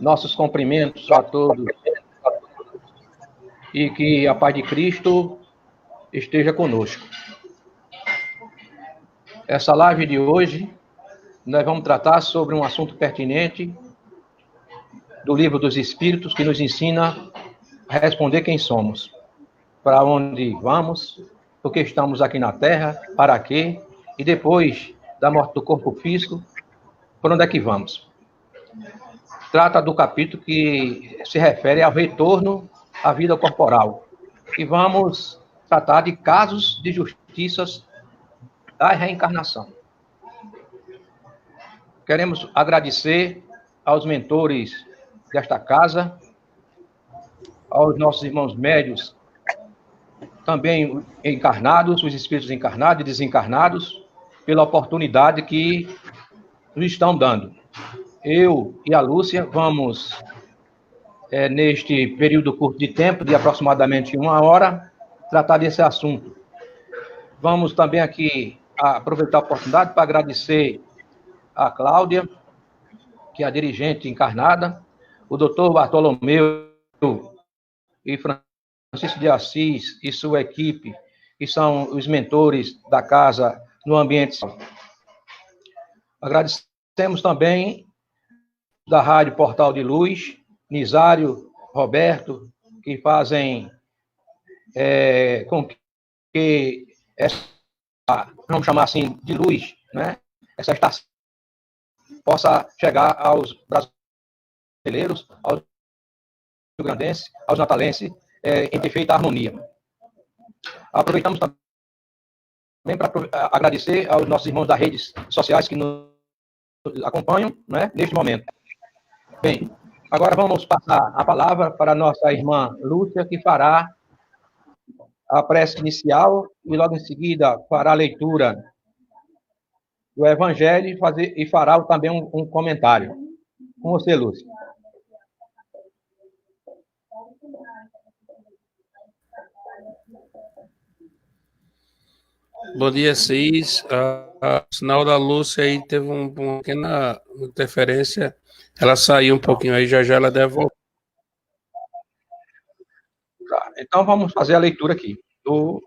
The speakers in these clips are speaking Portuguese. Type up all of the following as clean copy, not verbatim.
nossos cumprimentos a todos e que a paz de Cristo esteja conosco. Essa live de hoje, nós vamos tratar sobre um assunto pertinente do Livro dos Espíritos, que nos ensina a responder quem somos, para onde vamos, por que estamos aqui na Terra, para quê, e depois da morte do corpo físico, por onde é que vamos. Trata do capítulo que se refere ao retorno à vida corporal. E vamos tratar de casos de justiças da reencarnação. Queremos agradecer aos mentores desta casa, aos nossos irmãos médios, também encarnados, os espíritos encarnados e desencarnados, pela oportunidade que nos estão dando. Eu e a Lúcia vamos, neste período curto de tempo, de aproximadamente 1 hora, tratar desse assunto. Vamos também aqui aproveitar a oportunidade para agradecer a Cláudia, que é a dirigente encarnada, o doutor Bartolomeu e Francisco de Assis e sua equipe, que são os mentores da casa no ambiente. Agradecemos também da Rádio Portal de Luz, Nisário, Roberto, que fazem com que essa, vamos chamar assim, de luz, né? Essa estação possa chegar aos brasileiros, aos rio-grandenses, aos natalenses, em perfeita harmonia. Aproveitamos também para agradecer aos nossos irmãos das redes sociais que nos acompanham, né, neste momento. Bem, agora vamos passar a palavra para a nossa irmã Lúcia, que fará a prece inicial e logo em seguida fará a leitura do Evangelho e fará também um comentário. Com você, Lúcia. Bom dia, Cis. O sinal da Lúcia aí teve uma pequena interferência. Ela saiu um pouquinho aí, já ela deve voltar. Tá, então vamos fazer a leitura aqui. Vamos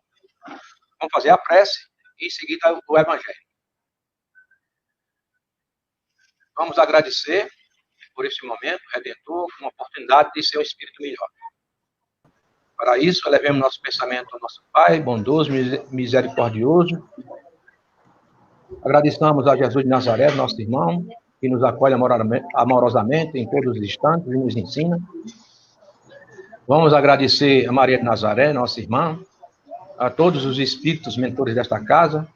fazer a prece e em seguida o Evangelho. Vamos agradecer por esse momento, Redentor, uma oportunidade de ser um espírito melhor. Para isso, elevemos nosso pensamento ao nosso Pai, bondoso, misericordioso. Agradecemos a Jesus de Nazaré, nosso irmão, que nos acolhe amorosamente em todos os instantes e nos ensina. Vamos agradecer a Maria de Nazaré, nossa irmã, a todos os espíritos mentores desta casa,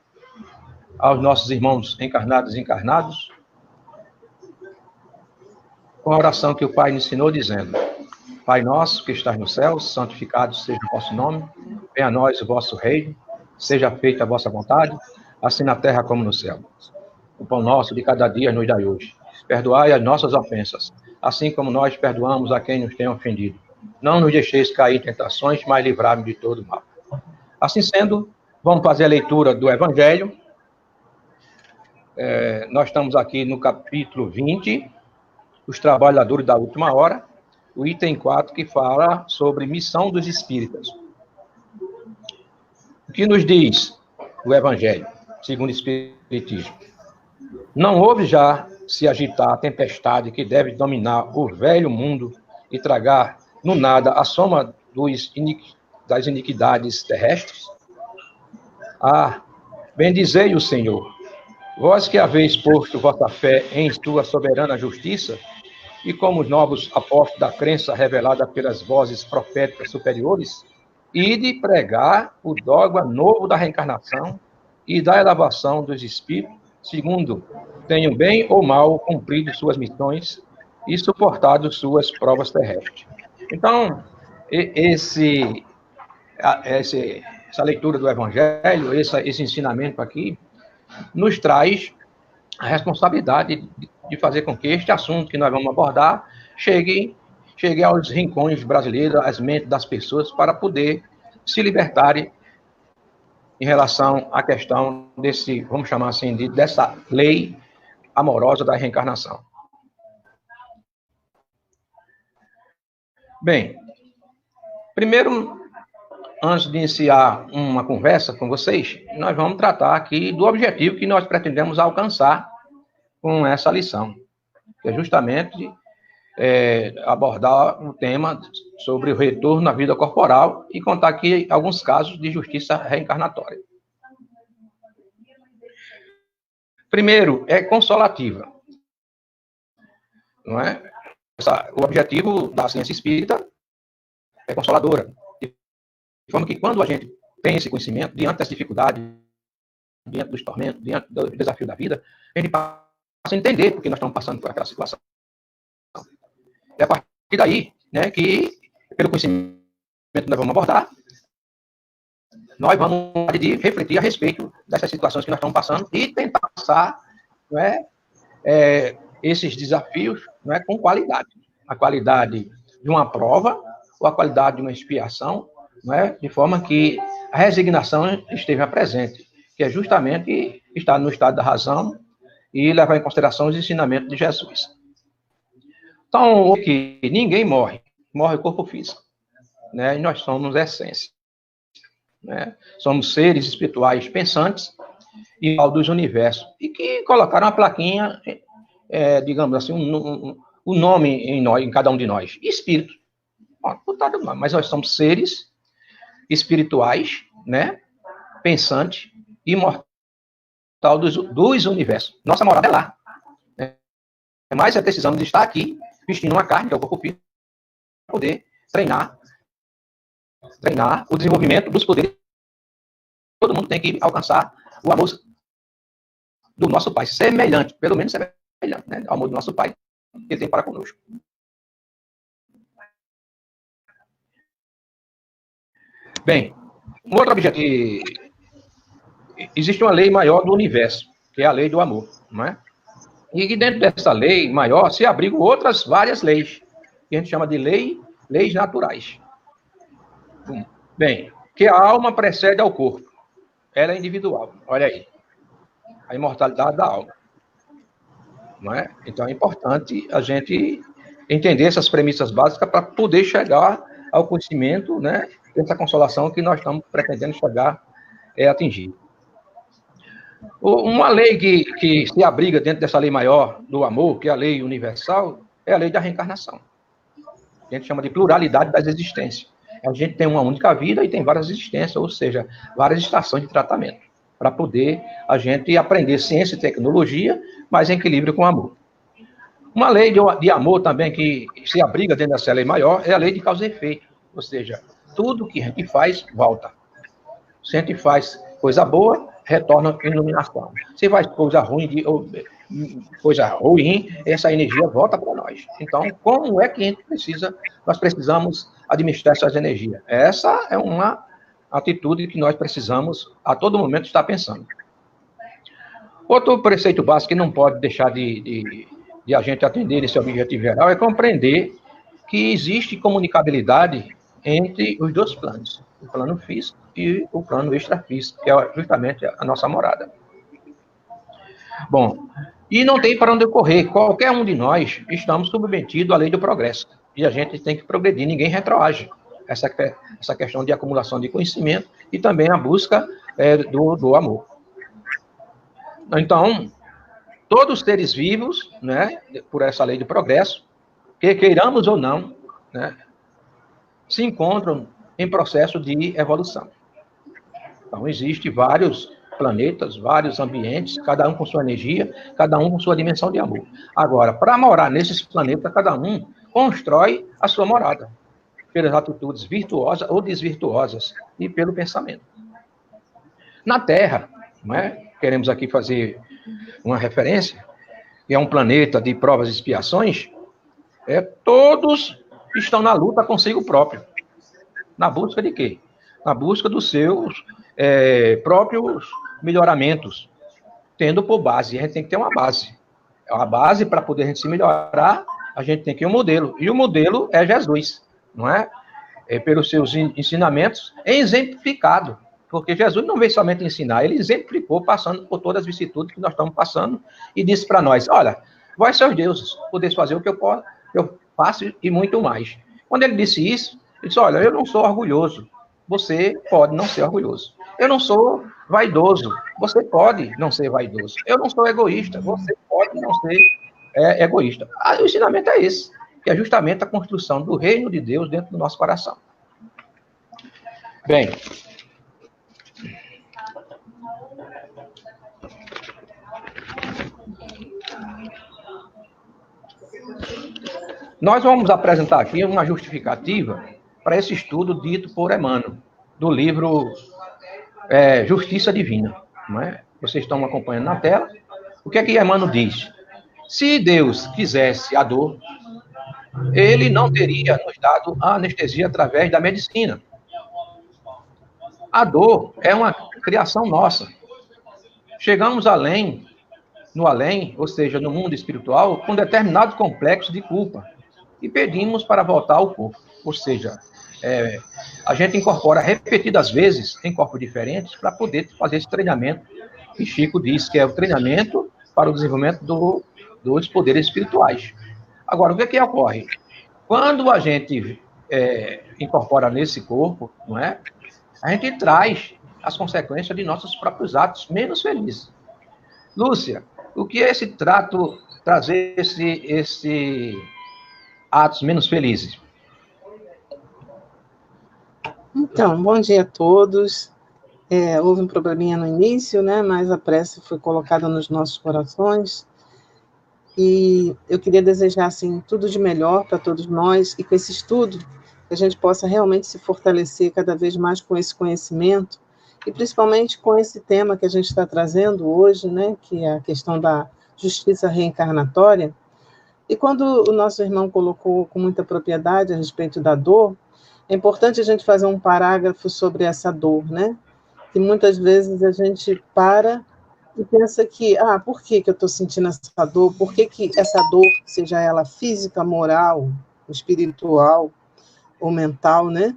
aos nossos irmãos encarnados e encarnados, com a oração que o Pai nos ensinou, dizendo: Pai nosso, que estás no céu, santificado seja o vosso nome, venha a nós o vosso reino, seja feita a vossa vontade, assim na terra como no céu. O pão nosso de cada dia nos dai hoje. Perdoai as nossas ofensas, assim como nós perdoamos a quem nos tem ofendido. Não nos deixeis cair em tentações, mas livrai-nos de todo mal. Assim sendo, vamos fazer a leitura do Evangelho. Nós estamos aqui no capítulo 20, os trabalhadores da última hora, o item 4, que fala sobre missão dos espíritas. O que nos diz o Evangelho, segundo o Espiritismo? Não houve já se agitar a tempestade que deve dominar o velho mundo e tragar no nada a soma das iniquidades terrestres? Bendizei o Senhor, vós que haveis posto vossa fé em sua soberana justiça, e como os novos apóstolos da crença revelada pelas vozes proféticas superiores, ide pregar o dogma novo da reencarnação e da elevação dos espíritos, segundo tenham bem ou mal cumprido suas missões e suportado suas provas terrestres. Então, essa leitura do Evangelho, esse ensinamento aqui, nos traz a responsabilidade de fazer com que este assunto que nós vamos abordar chegue aos rincões brasileiros, às mentes das pessoas, para poder se libertarem em relação à questão desse, vamos chamar assim, dessa lei amorosa da reencarnação. Bem, primeiro, antes de iniciar uma conversa com vocês, nós vamos tratar aqui do objetivo que nós pretendemos alcançar com essa lição, que é justamente abordar um tema sobre o retorno à vida corporal e contar aqui alguns casos de justiça reencarnatória. Primeiro, é consolativa. Não é? O objetivo da ciência espírita é consoladora. De forma que quando a gente tem esse conhecimento, diante das dificuldades, diante dos tormentos, diante do desafio da vida, a gente passa a entender porque nós estamos passando por aquela situação. É a partir daí, né, que, pelo conhecimento que nós vamos abordar, nós vamos refletir a respeito dessas situações que nós estamos passando e tentar passar, não é, esses desafios, não é, com qualidade. A qualidade de uma prova ou a qualidade de uma expiação, não é, de forma que a resignação esteja presente, que é justamente estar no estado da razão e levar em consideração os ensinamentos de Jesus. Então, que ninguém morre o corpo físico, né? E nós somos essência, né? Somos seres espirituais pensantes e dos universos, e que colocaram uma plaquinha, digamos assim, um nome em nós, em cada um de nós, espírito. Mas nós somos seres espirituais, né? Pensantes, imortal dos universos. Nossa morada é lá. Né? Mas precisamos de estar aqui, vestindo uma carne, que é o corpo físico, para poder treinar o desenvolvimento dos poderes. Todo mundo tem que alcançar o amor do nosso Pai, semelhante, pelo menos semelhante, né, ao amor do nosso Pai, que ele tem para conosco. Bem, um outro objetivo. Existe uma lei maior do universo, que é a lei do amor, não é? E dentro dessa lei maior se abrigam outras várias leis, que a gente chama de leis naturais. Bem, que a alma precede ao corpo. Ela é individual, olha aí. A imortalidade da alma. Não é? Então é importante a gente entender essas premissas básicas para poder chegar ao conhecimento, né, dessa consolação que nós estamos pretendendo chegar a atingir. Uma lei que se abriga dentro dessa lei maior do amor, que é a lei universal, é a lei da reencarnação. A gente chama de pluralidade das existências. A gente tem uma única vida e tem várias existências, ou seja, várias estações de tratamento, para poder a gente aprender ciência e tecnologia, mas em equilíbrio com o amor. Uma lei de amor também que se abriga dentro dessa lei maior é a lei de causa e efeito, ou seja, tudo que a gente faz, volta. Se a gente faz coisa boa, retorna iluminação. Se faz coisa ruim, coisa ruim, essa energia volta para nós. Então, como é que nós precisamos administrar essas energias? Essa é uma atitude que nós precisamos, a todo momento, estar pensando. Outro preceito básico que não pode deixar de a gente atender esse objetivo geral é compreender que existe comunicabilidade entre os dois planos, o plano físico e o plano extrafísico, que é justamente a nossa morada. Bom, e não tem para onde correr. Qualquer um de nós estamos submetidos à lei do progresso. E a gente tem que progredir, ninguém retroage. Essa questão de acumulação de conhecimento e também a busca do amor. Então, todos os seres vivos, né, por essa lei do progresso, que queiramos ou não, né, se encontram em processo de evolução. Então, existem vários planetas, vários ambientes, cada um com sua energia, cada um com sua dimensão de amor. Agora, para morar nesses planetas, cada um constrói a sua morada, pelas atitudes virtuosas ou desvirtuosas e pelo pensamento. Na Terra, não é? Queremos aqui fazer uma referência, que é um planeta de provas e expiações, todos estão na luta consigo próprio. Na busca de quê? Na busca dos seus próprios melhoramentos, tendo por base. A gente tem que ter uma base. A base, para poder a gente se melhorar, a gente tem que ter um modelo. E o modelo é Jesus, não é? Pelos seus ensinamentos, é exemplificado. Porque Jesus não veio somente ensinar, ele exemplificou, passando por todas as vicissitudes que nós estamos passando, e disse para nós, olha, vós sois deuses, podeis fazer o que eu faço e muito mais. Quando ele disse isso, ele disse, olha, eu não sou orgulhoso, você pode não ser orgulhoso. Eu não sou vaidoso, você pode não ser vaidoso. Eu não sou egoísta, você pode não ser egoísta. O ensinamento é esse, que é justamente a construção do reino de Deus dentro do nosso coração. Bem, nós vamos apresentar aqui uma justificativa para esse estudo dito por Emmanuel, do livro Justiça Divina. Não é? Vocês estão acompanhando na tela. O que é que Emmanuel diz? Se Deus quisesse a dor, ele não teria nos dado a anestesia através da medicina. A dor é uma criação nossa. Chegamos no além, ou seja, no mundo espiritual, com determinado complexo de culpa. E pedimos para voltar ao corpo. Ou seja, a gente incorpora repetidas vezes em corpos diferentes para poder fazer esse treinamento que Chico diz que é o treinamento para o desenvolvimento dos poderes espirituais. Agora, o que é que ocorre? Quando a gente incorpora nesse corpo, não é? A gente traz as consequências de nossos próprios atos menos felizes. Lúcia, o que é trazer esse atos menos felizes? Então, bom dia a todos. Houve um probleminha no início, né? Mas a prece foi colocada nos nossos corações. E eu queria desejar, assim, tudo de melhor para todos nós, e com esse estudo, que a gente possa realmente se fortalecer cada vez mais com esse conhecimento, e principalmente com esse tema que a gente está trazendo hoje, né, que é a questão da justiça reencarnatória. E quando o nosso irmão colocou com muita propriedade a respeito da dor, é importante a gente fazer um parágrafo sobre essa dor, né? Que muitas vezes a gente para e pensa que, por que eu estou sentindo essa dor? Por que essa dor, seja ela física, moral, espiritual ou mental, né?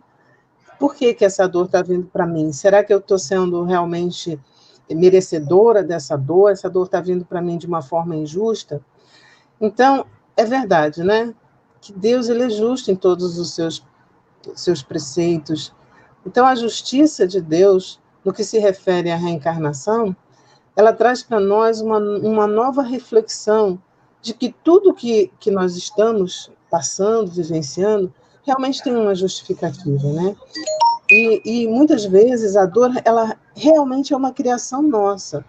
Por que essa dor está vindo para mim? Será que eu estou sendo realmente merecedora dessa dor? Essa dor está vindo para mim de uma forma injusta? Então, é verdade, né? Que Deus, ele é justo em todos os seus preceitos. Então, a justiça de Deus, no que se refere à reencarnação, ela traz para nós uma nova reflexão de que tudo que nós estamos passando, vivenciando, realmente tem uma justificativa, né? E muitas vezes a dor, ela realmente é uma criação nossa.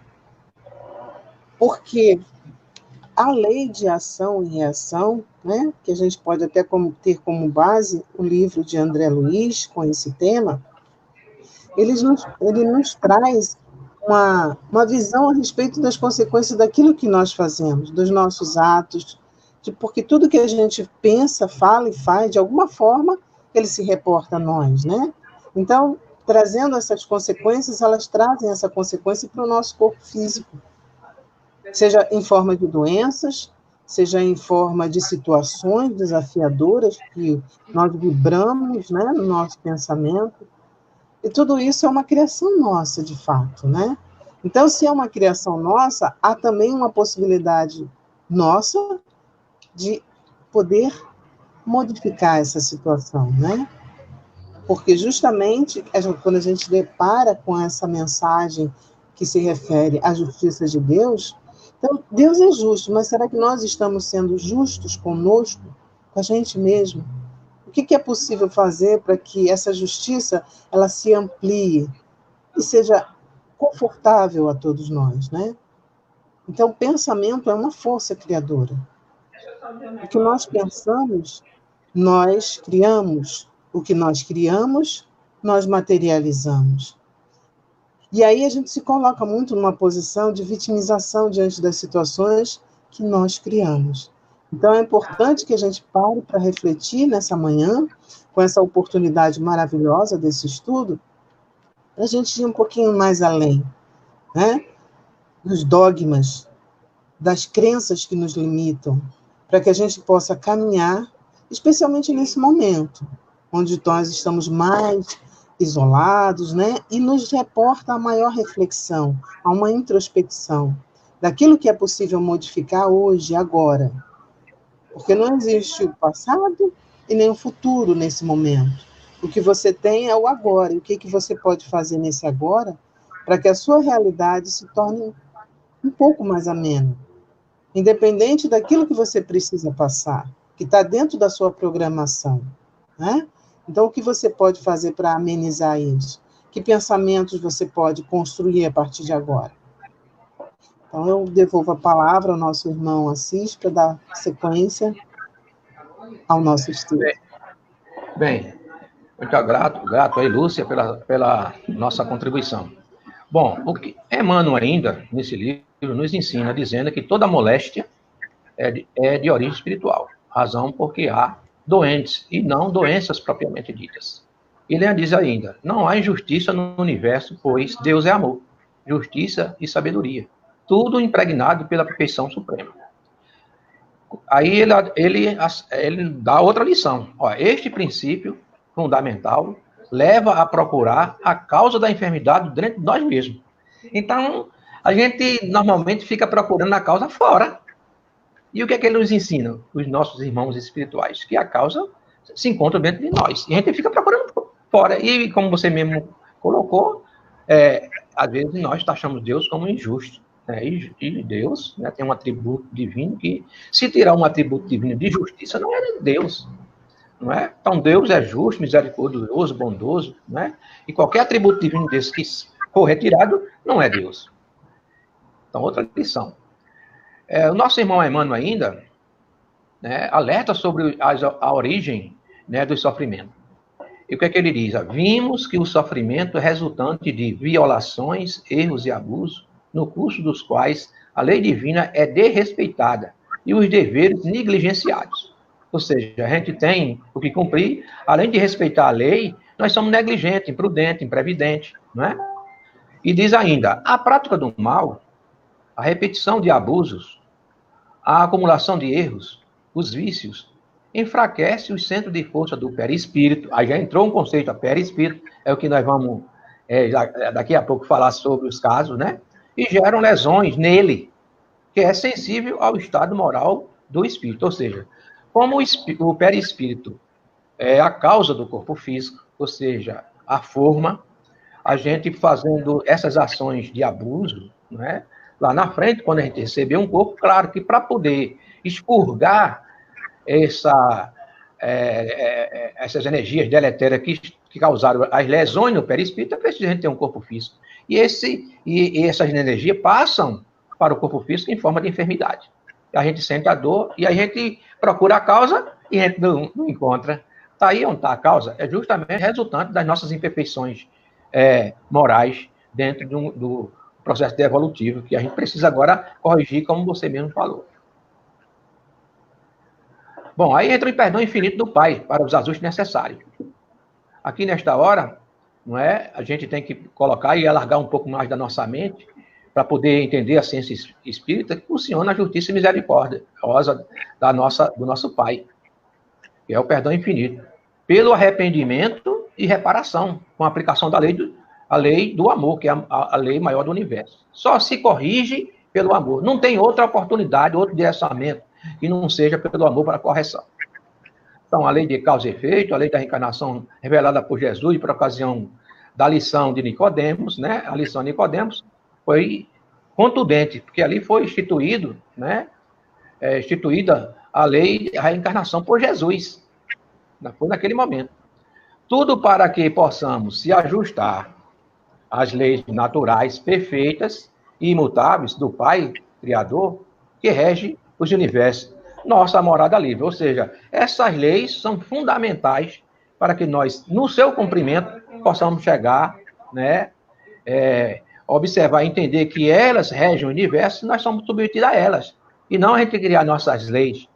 Porque a lei de ação e reação, né, que a gente pode até ter como base o livro de André Luiz com esse tema, ele nos traz uma visão a respeito das consequências daquilo que nós fazemos, dos nossos atos, porque tudo que a gente pensa, fala e faz, de alguma forma, ele se reporta a nós, né? Então, trazendo essas consequências, elas trazem essa consequência para o nosso corpo físico, seja em forma de doenças, seja em forma de situações desafiadoras que nós vibramos, né, no nosso pensamento. E tudo isso é uma criação nossa, de fato, né? Então, se é uma criação nossa, há também uma possibilidade nossa de poder modificar essa situação, né? Porque justamente quando a gente depara com essa mensagem que se refere à justiça de Deus, então Deus é justo, mas será que nós estamos sendo justos conosco, com a gente mesmo? O que é possível fazer para que essa justiça ela se amplie e seja confortável a todos nós, né? Então, o pensamento é uma força criadora. O que nós pensamos, nós criamos. O que nós criamos, nós materializamos. E aí a gente se coloca muito numa posição de vitimização diante das situações que nós criamos. Então, é importante que a gente pare para refletir nessa manhã, com essa oportunidade maravilhosa desse estudo, para a gente ir um pouquinho mais além, né? Dos dogmas, das crenças que nos limitam, para que a gente possa caminhar, especialmente nesse momento, onde nós estamos mais isolados, né? E nos reporta a maior reflexão, a uma introspecção daquilo que é possível modificar hoje, agora. Porque não existe o passado e nem o futuro nesse momento. O que você tem é o agora. E o que você pode fazer nesse agora para que a sua realidade se torne um pouco mais amena, independente daquilo que você precisa passar, que está dentro da sua programação, né? Então, o que você pode fazer para amenizar isso? Que pensamentos você pode construir a partir de agora? Então, eu devolvo a palavra ao nosso irmão Assis para dar sequência ao nosso estudo. Bem, muito grato aí, Lúcia, pela nossa contribuição. Bom, o que Emmanuel ainda, nesse livro, nos ensina, dizendo que toda moléstia é de origem espiritual, razão porque há doentes e não doenças propriamente ditas. Ele diz ainda, não há injustiça no universo, pois Deus é amor, justiça e sabedoria, tudo impregnado pela perfeição suprema. Aí ele dá outra lição. Ó, este princípio fundamental leva a procurar a causa da enfermidade dentro de nós mesmos. Então, a gente normalmente fica procurando a causa fora. E o que é que ele nos ensina, os nossos irmãos espirituais? Que a causa se encontra dentro de nós. E a gente fica procurando fora. E como você mesmo colocou, às vezes nós taxamos Deus como injusto. Né? E Deus, né, tem um atributo divino que, se tirar um atributo divino de justiça, não é Deus. Não é? Então, Deus é justo, misericordioso, bondoso. Não é? E qualquer atributo divino desse que for retirado, não é Deus. Então, outra lição. O nosso irmão Emmanuel ainda, né, alerta sobre a origem, né, do sofrimento. E o que é que ele diz? Vimos que o sofrimento é resultante de violações, erros e abusos, no curso dos quais a lei divina é desrespeitada e os deveres negligenciados. Ou seja, a gente tem o que cumprir, além de respeitar a lei, nós somos negligentes, imprudentes, imprevidentes, não é? E diz ainda, a prática do mal, a repetição de abusos, a acumulação de erros, os vícios, enfraquece o centro de força do perispírito. Aí já entrou um conceito, a perispírito, é o que nós vamos daqui a pouco falar sobre os casos, né? E geram lesões nele, que é sensível ao estado moral do espírito. Ou seja, como o perispírito é a causa do corpo físico, ou seja, a forma, a gente fazendo essas ações de abuso, né? Lá na frente, quando a gente receber um corpo, claro que para poder expurgar essas energias deletérias que causaram as lesões no perispírito, é preciso a gente ter um corpo físico. E essas energias passam para o corpo físico em forma de enfermidade. A gente sente a dor e a gente procura a causa e a gente não encontra. Está aí onde está a causa? É justamente resultante das nossas imperfeições morais dentro do processo evolutivo, que a gente precisa agora corrigir, como você mesmo falou. Bom, aí entra o perdão infinito do Pai para os ajustes necessários. Aqui nesta hora, não é? A gente tem que colocar e alargar um pouco mais da nossa mente para poder entender a ciência espírita que funciona a justiça e misericórdia do nosso Pai, que é o perdão infinito, pelo arrependimento e reparação, com a aplicação da lei do amor, que é a lei maior do universo. Só se corrige pelo amor. Não tem outra oportunidade, outro direcionamento que não seja pelo amor para a correção. Então, a lei de causa e efeito, a lei da reencarnação revelada por Jesus por ocasião da lição de Nicodemos, né? A lição de Nicodemos foi contundente, porque ali foi instituído, né? Instituída a lei da reencarnação por Jesus. Foi naquele momento. Tudo para que possamos se ajustar às leis naturais perfeitas e imutáveis do Pai Criador, que rege os universos, nossa morada livre. Ou seja, essas leis são fundamentais para que nós, no seu cumprimento, possamos chegar, né, observar e entender que elas regem o universo e nós somos submetidos a elas. E não a gente criar nossas leis.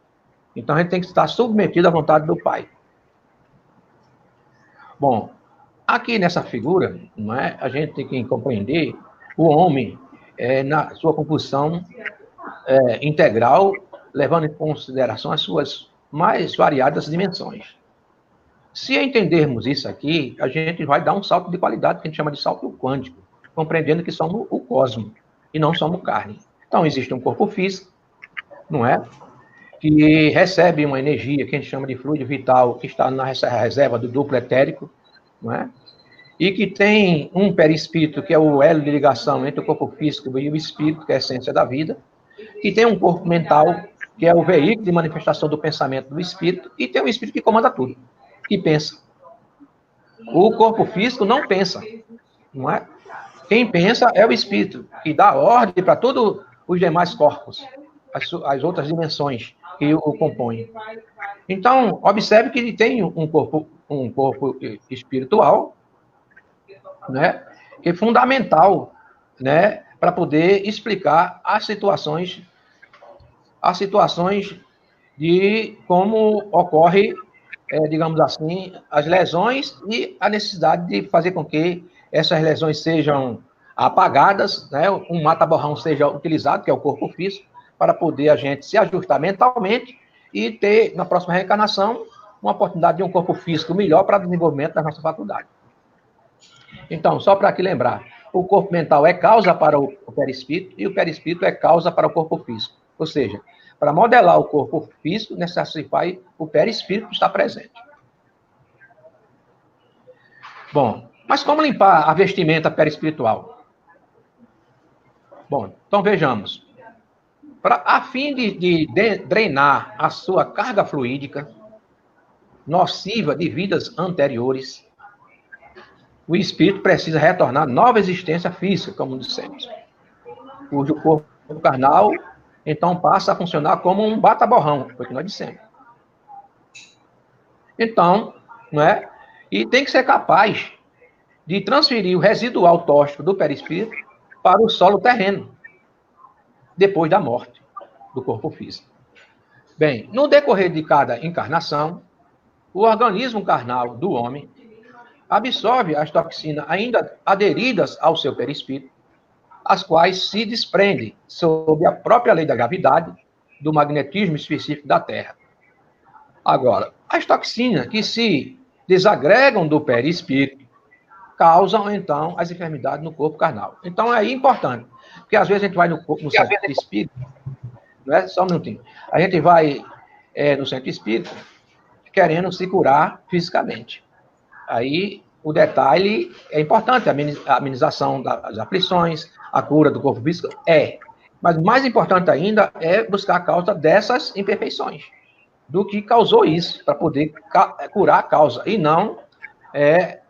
Então, a gente tem que estar submetido à vontade do Pai. Bom, aqui nessa figura, não é, a gente tem que compreender o homem na sua composição integral, levando em consideração as suas mais variadas dimensões. Se entendermos isso aqui, a gente vai dar um salto de qualidade, que a gente chama de salto quântico, compreendendo que somos o cosmos e não somos carne. Então, existe um corpo físico, não é? que recebe uma energia que a gente chama de fluido vital, que está na reserva do duplo etérico, não é? E que tem um perispírito, que é o elo de ligação entre o corpo físico e o espírito, que é a essência da vida, que tem um corpo mental, que é o veículo de manifestação do pensamento do espírito, e tem um espírito que comanda tudo, que pensa. O corpo físico não pensa, não é? Quem pensa é o espírito, que dá ordem para todos os demais corpos, as outras dimensões que o compõem. Então, observe que ele tem um corpo espiritual, né, que é fundamental, né, para poder explicar as situações de como ocorre, digamos assim, as lesões e a necessidade de fazer com que essas lesões sejam apagadas, né, um mata-borrão seja utilizado, que é o corpo físico, para poder a gente se ajustar mentalmente e ter, na próxima reencarnação, uma oportunidade de um corpo físico melhor para o desenvolvimento da nossa faculdade. Então, só para aqui lembrar, o corpo mental é causa para o perispírito e o perispírito é causa para o corpo físico. Ou seja, para modelar o corpo físico, necessita o perispírito estar presente. Bom, mas como limpar a vestimenta perispiritual? Bom, então vejamos. A fim de drenar a sua carga fluídica nociva de vidas anteriores, o espírito precisa retornar à nova existência física, como dissemos, cujo corpo carnal, então, passa a funcionar como um bata-borrão, foi o que nós dissemos. Então, não é? E tem que ser capaz de transferir o residual tóxico do perispírito para o solo terreno, depois da morte do corpo físico. Bem, no decorrer de cada encarnação, o organismo carnal do homem absorve as toxinas ainda aderidas ao seu perispírito, as quais se desprendem sob a própria lei da gravidade, do magnetismo específico da Terra. Agora, as toxinas que se desagregam do perispírito causam, então, as enfermidades no corpo carnal. Então, é importante, porque às vezes a gente vai no centro espírita, não é? Só um minutinho. A gente vai no centro espírita querendo se curar fisicamente. Aí, o detalhe é importante, a amenização das aflições, a cura do corpo físico, mas mais importante ainda é buscar a causa dessas imperfeições, do que causou isso, para poder curar a causa, e não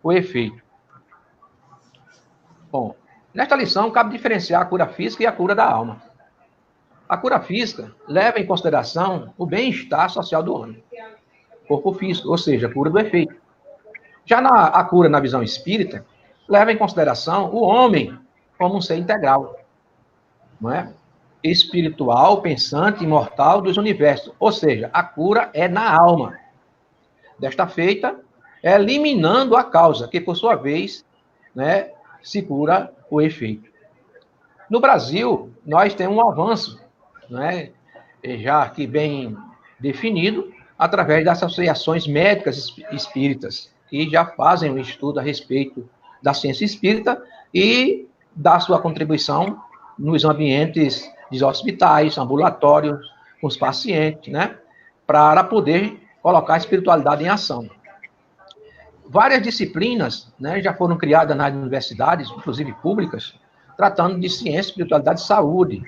o efeito. Bom, nesta lição cabe diferenciar a cura física e a cura da alma. A cura física leva em consideração o bem-estar social do homem, corpo físico, ou seja, a cura do efeito. Já a cura na visão espírita leva em consideração o homem como um ser integral, não é? Espiritual, pensante, imortal dos universos. Ou seja, a cura é na alma. Desta feita, eliminando a causa, que por sua vez, né, se cura o efeito. No Brasil, nós temos um avanço, né, já que bem definido, através das associações médicas espíritas, que já fazem um estudo a respeito da ciência espírita e da sua contribuição nos ambientes de hospitais, ambulatórios, com os pacientes, né, para poder colocar a espiritualidade em ação. Várias disciplinas, né, já foram criadas nas universidades, inclusive públicas, tratando de ciência, espiritualidade e saúde,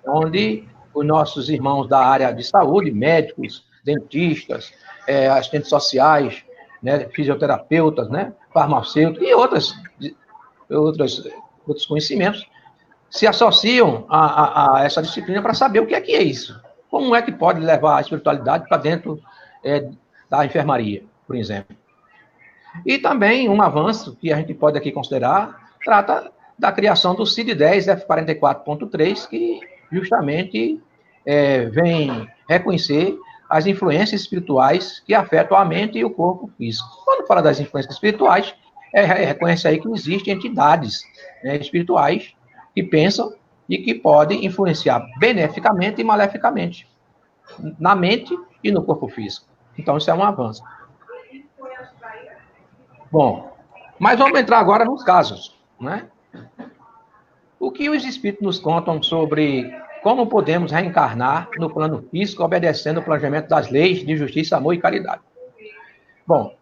onde os nossos irmãos da área de saúde, médicos, dentistas, assistentes sociais, né, fisioterapeutas, né, farmacêuticos e outros conhecimentos, se associam a essa disciplina para saber o que é isso. Como é que pode levar a espiritualidade para dentro da enfermaria, por exemplo. E também um avanço que a gente pode aqui considerar, trata da criação do CID-10 F44.3, que justamente vem reconhecer as influências espirituais que afetam a mente e o corpo físico. Quando fala das influências espirituais, reconhece aí que existem entidades, né, espirituais que pensam e que podem influenciar beneficamente e maleficamente na mente e no corpo físico. Então, isso é um avanço. Bom, mas vamos entrar agora nos casos, né? O que os espíritos nos contam sobre como podemos reencarnar no plano físico obedecendo o planejamento das leis de justiça, amor e caridade. Bom,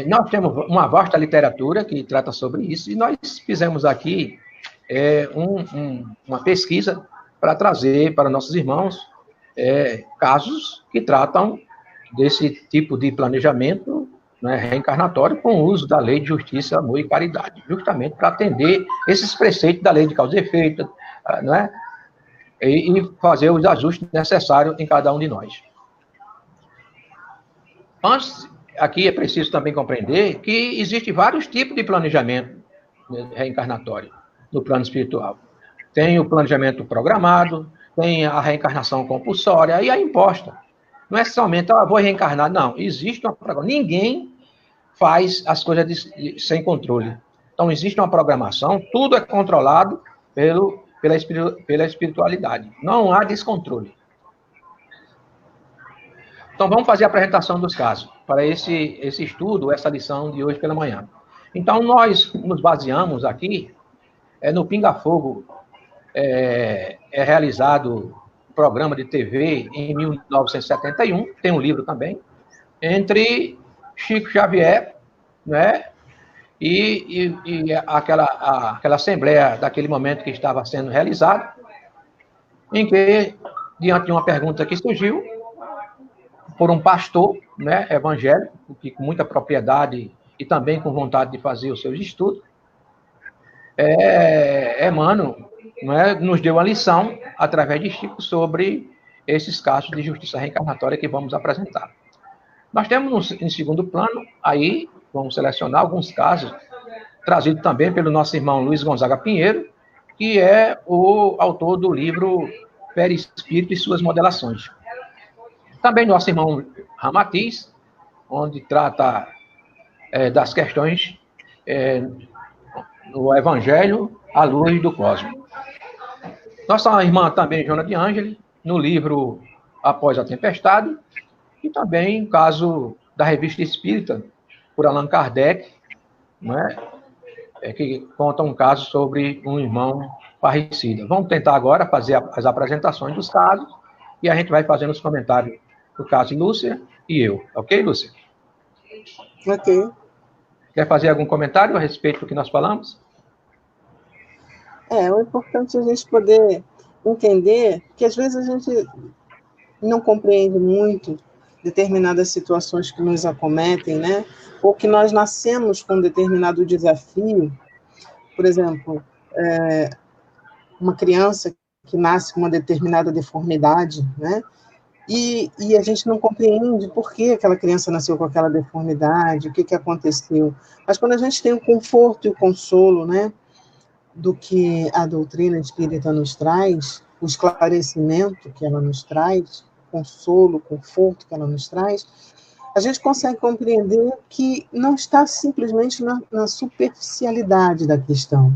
nós temos uma vasta literatura que trata sobre isso e nós fizemos aqui uma pesquisa para trazer para nossos irmãos casos que tratam desse tipo de planejamento, né, reencarnatório com o uso da lei de justiça, amor e caridade, justamente para atender esses preceitos da lei de causa e efeito, né, e fazer os ajustes necessários em cada um de nós. Antes, aqui é preciso também compreender que existem vários tipos de planejamento reencarnatório no plano espiritual. Tem o planejamento programado, tem a reencarnação compulsória e a imposta. Não é somente, vou reencarnar, não. Existe uma programação. Ninguém faz as coisas sem controle. Então, existe uma programação, tudo é controlado pela espiritualidade. Não há descontrole. Então, vamos fazer a apresentação dos casos para esse estudo, essa lição de hoje pela manhã. Então, nós nos baseamos aqui no Pinga Fogo, realizado programa de TV em 1971, tem um livro também, entre Chico Xavier, né, e aquela assembleia daquele momento que estava sendo realizada, em que, diante de uma pergunta que surgiu, por um pastor, né, evangélico, que com muita propriedade e também com vontade de fazer os seus estudos, Emmanuel, né, nos deu uma lição, através de Chico, sobre esses casos de justiça reencarnatória que vamos apresentar. Nós temos, em segundo plano, aí, vamos selecionar alguns casos, trazidos também pelo nosso irmão Luiz Gonzaga Pinheiro, que é o autor do livro Perispírito e Suas Modelações. Também nosso irmão Ramatiz, onde trata das questões no Evangelho à luz do cosmos. Nossa irmã também, Joana de Ângeli, no livro Após a Tempestade, e também o caso da Revista Espírita, por Allan Kardec, né, que conta um caso sobre um irmão parricida. Vamos tentar agora fazer as apresentações dos casos, e a gente vai fazendo os comentários do caso de Lúcia e eu. Ok, Lúcia? Ok. Quer fazer algum comentário a respeito do que nós falamos? O importante é a gente poder entender que às vezes a gente não compreende muito determinadas situações que nos acometem, né? Ou que nós nascemos com um determinado desafio. Por exemplo, uma criança que nasce com uma determinada deformidade, né? E a gente não compreende por que aquela criança nasceu com aquela deformidade, o que aconteceu. Mas quando a gente tem o conforto e o consolo, né, do que a doutrina espírita nos traz, o esclarecimento que ela nos traz, consolo, conforto que ela nos traz, a gente consegue compreender que não está simplesmente na superficialidade da questão.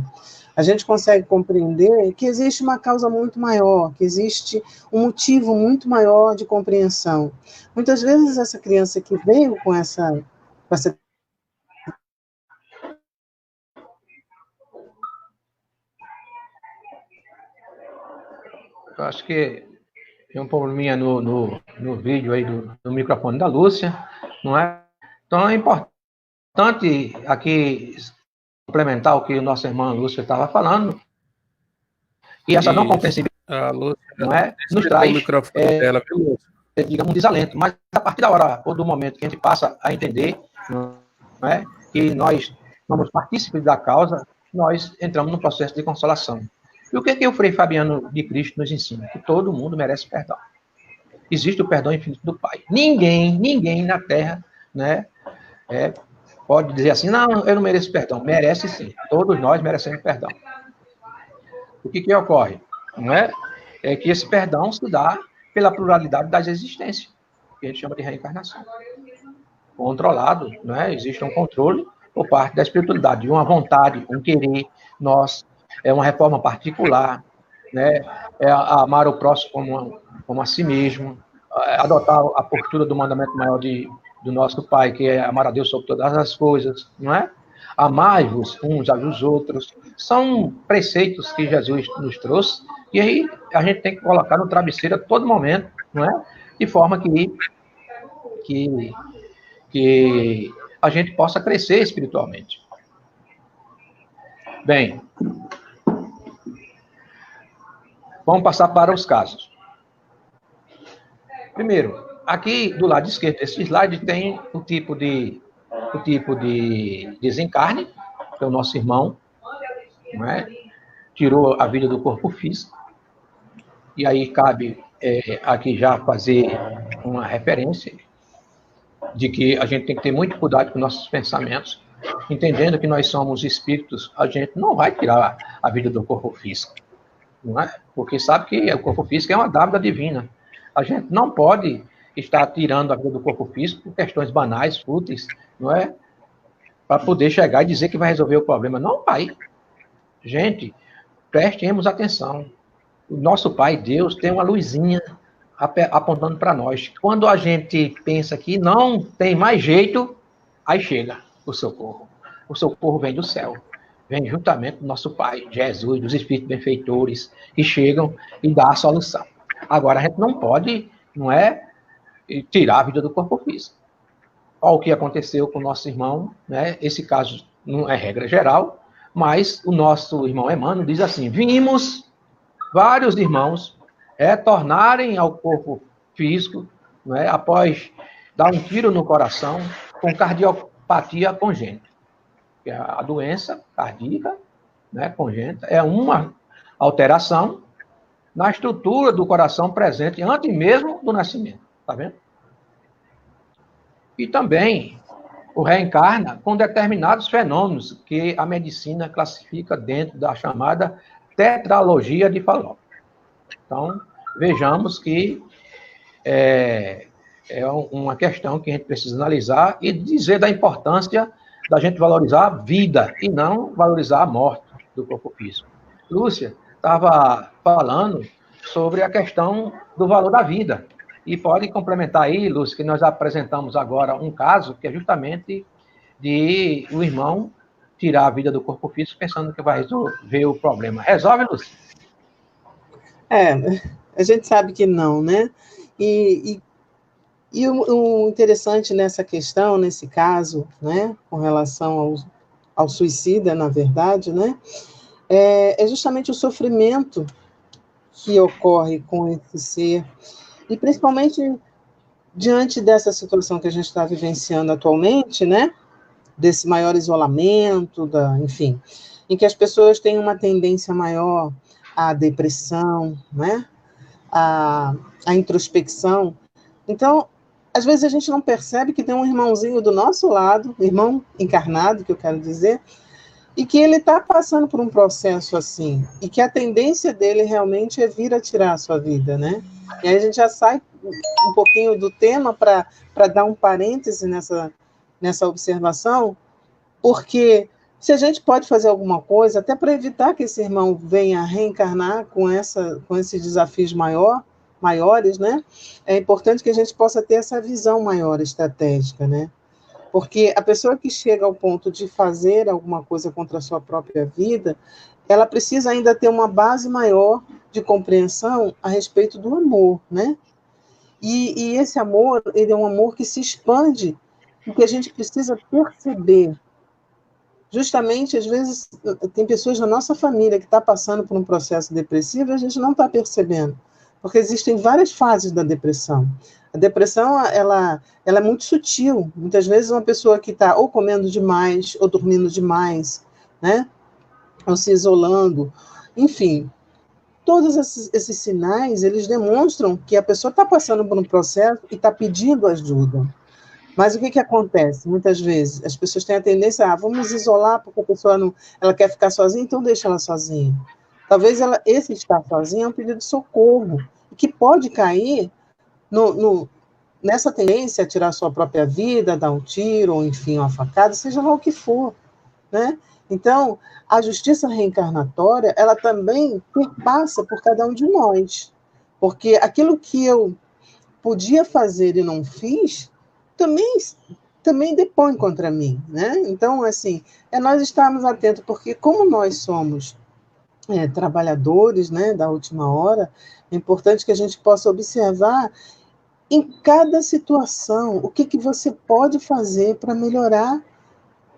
A gente consegue compreender que existe uma causa muito maior, que existe um motivo muito maior de compreensão. Muitas vezes essa criança que veio com essa Eu acho que tem um probleminha no vídeo aí do microfone da Lúcia, não é? Então é importante aqui complementar o que o nosso irmão Lúcia estava falando, e essa não compreensibilidade, não é, nos traz, digamos, um desalento, mas a partir da hora ou do momento que a gente passa a entender, não é, que nós somos partícipes da causa, nós entramos num processo de consolação. E o que o Frei Fabiano de Cristo nos ensina? Que todo mundo merece perdão. Existe o perdão infinito do Pai. Ninguém na Terra, né, pode dizer assim, não, eu não mereço perdão. Merece sim. Todos nós merecemos perdão. O que ocorre? Não é? É que esse perdão se dá pela pluralidade das existências, que a gente chama de reencarnação. Controlado, não é? Existe um controle por parte da espiritualidade, uma vontade, um querer nosso, uma reforma particular, né? Amar o próximo como a si mesmo, adotar a postura do mandamento maior do nosso Pai, que é amar a Deus sobre todas as coisas, não é? Amai-vos uns aos outros. São preceitos que Jesus nos trouxe E aí a gente tem que colocar no travesseiro a todo momento, não é? De forma que, que a gente possa crescer espiritualmente. Bem, vamos passar para os casos. Primeiro, aqui do lado esquerdo desse slide tem o tipo de desencarne, que é o nosso irmão, não é? Tirou a vida do corpo físico. E aí cabe aqui já fazer uma referência de que a gente tem que ter muito cuidado com nossos pensamentos, entendendo que nós somos espíritos, a gente não vai tirar a vida do corpo físico, não é? Porque sabe que o corpo físico é uma dádiva divina. A gente não pode estar tirando a vida do corpo físico por questões banais, fúteis, não é? Para poder chegar e dizer que vai resolver o problema. Não vai. Gente, prestemos atenção. O nosso Pai, Deus, tem uma luzinha apontando para nós. Quando a gente pensa que não tem mais jeito, aí chega o socorro. O socorro vem do céu. Vem juntamente do nosso Pai, Jesus, dos Espíritos benfeitores, que chegam e dão a solução. Agora, a gente não pode, não é, tirar a vida do corpo físico. Olha o que aconteceu com o nosso irmão, né? Esse caso não é regra geral, mas o nosso irmão Emmanuel diz assim: vimos vários irmãos retornarem ao corpo físico, né, após dar um tiro no coração com cardiopatia congênita. Que é a doença cardíaca, né, congênita é uma alteração na estrutura do coração presente antes mesmo do nascimento. Tá vendo? E também o reencarna com determinados fenômenos que a medicina classifica dentro da chamada tetralogia de Fallot. Então, vejamos que é uma questão que a gente precisa analisar e dizer da importância da gente valorizar a vida e não valorizar a morte do corpo físico. Lúcia estava falando sobre a questão do valor da vida. E pode complementar aí, Lúcia, que nós apresentamos agora um caso que é justamente de o irmão tirar a vida do corpo físico pensando que vai resolver o problema. Resolve, Lúcia? A gente sabe que não, né? E o interessante nessa questão, nesse caso, né, com relação ao suicida, na verdade, né, é justamente o sofrimento que ocorre com esse ser, e principalmente diante dessa situação que a gente está vivenciando atualmente, né, desse maior isolamento, enfim, em que as pessoas têm uma tendência maior à depressão, né, à introspecção. Então, às vezes a gente não percebe que tem um irmãozinho do nosso lado, irmão encarnado, que eu quero dizer, e que ele está passando por um processo assim, e que a tendência dele realmente é vir a tirar a sua vida, né? E aí a gente já sai um pouquinho do tema para dar um parêntese nessa observação, porque se a gente pode fazer alguma coisa, até para evitar que esse irmão venha reencarnar com esses desafios maiores, né? É importante que a gente possa ter essa visão maior estratégica, né? Porque a pessoa que chega ao ponto de fazer alguma coisa contra a sua própria vida, ela precisa ainda ter uma base maior de compreensão a respeito do amor, né? E esse amor, ele é um amor que se expande, e que a gente precisa perceber. Justamente, às vezes, tem pessoas na nossa família que estão passando por um processo depressivo e a gente não está percebendo, porque existem várias fases da depressão. A depressão, ela é muito sutil. Muitas vezes, uma pessoa que está ou comendo demais, ou dormindo demais, né? Ou se isolando, enfim. Todos esses sinais, eles demonstram que a pessoa está passando por um processo e está pedindo ajuda. Mas o que acontece? Muitas vezes, as pessoas têm a tendência, vamos isolar, porque a pessoa ela quer ficar sozinha, então deixa ela sozinha. Talvez esse estar sozinha é um pedido de socorro, que pode cair nessa tendência a tirar a sua própria vida, dar um tiro, ou enfim, uma facada, seja lá o que for, né? Então, a justiça reencarnatória, ela também perpassa por cada um de nós, porque aquilo que eu podia fazer e não fiz, também depõe contra mim, né? Então, assim, nós estarmos atentos, porque como nós somos trabalhadores, né, da última hora, é importante que a gente possa observar em cada situação o que você pode fazer para melhorar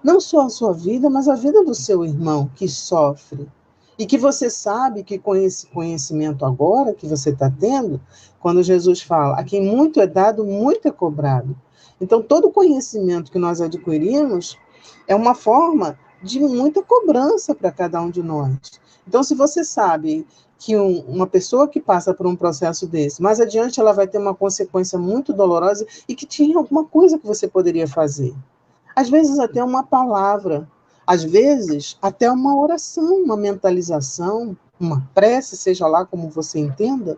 não só a sua vida, mas a vida do seu irmão que sofre. E que você sabe que com esse conhecimento agora que você está tendo, quando Jesus fala, a quem muito é dado, muito é cobrado. Então, todo conhecimento que nós adquirimos é uma forma de muita cobrança para cada um de nós. Então, se você sabe que uma pessoa que passa por um processo desse, mais adiante ela vai ter uma consequência muito dolorosa e que tinha alguma coisa que você poderia fazer. Às vezes até uma palavra, às vezes até uma oração, uma mentalização, uma prece, seja lá como você entenda,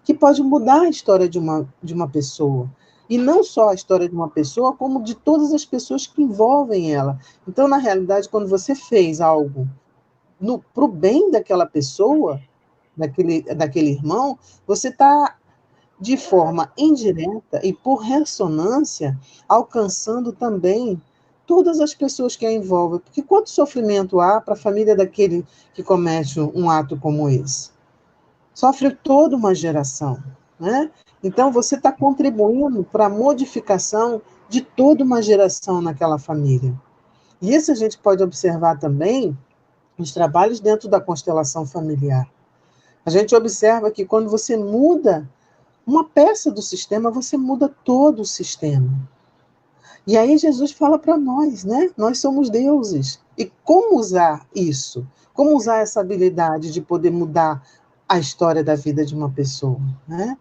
que pode mudar a história de uma pessoa. E não só a história de uma pessoa, como de todas as pessoas que envolvem ela. Então, na realidade, quando você fez algo para o bem daquela pessoa, daquele irmão, você está, de forma indireta e por ressonância, alcançando também todas as pessoas que a envolvem. Porque quanto sofrimento há para a família daquele que comete um ato como esse? Sofre toda uma geração, né? Então, você está contribuindo para a modificação de toda uma geração naquela família. E isso a gente pode observar também nos trabalhos dentro da constelação familiar. A gente observa que quando você muda uma peça do sistema, você muda todo o sistema. E aí Jesus fala para nós, né? Nós somos deuses. E como usar isso? Como usar essa habilidade de poder mudar a história da vida de uma pessoa, né?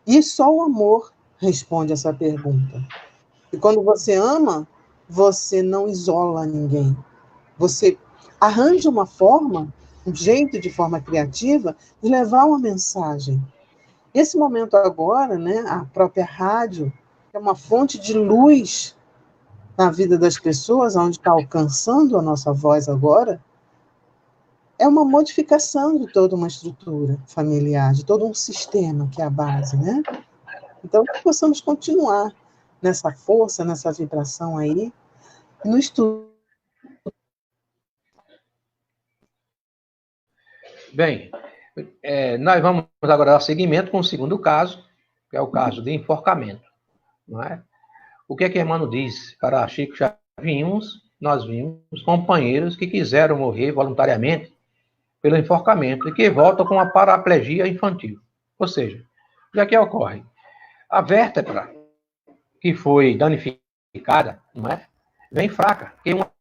E só o amor responde essa pergunta. E quando você ama, você não isola ninguém. Você arranja uma forma, um jeito de forma criativa de levar uma mensagem. Esse momento agora, né, a própria rádio é uma fonte de luz na vida das pessoas, onde está alcançando a nossa voz agora, é uma modificação de toda uma estrutura familiar, de todo um sistema que é a base, né? Então, que possamos continuar nessa força, nessa vibração aí, no estudo. Bem, nós vamos agora dar seguimento com o segundo caso, que é o caso de enforcamento. Não é? O que é que Emmanuel diz para Chico? Nós vimos companheiros que quiseram morrer voluntariamente pelo enforcamento e que voltam com a paraplegia infantil. Ou seja, o que é que ocorre? A vértebra que foi danificada, não é? Vem fraca, porque uma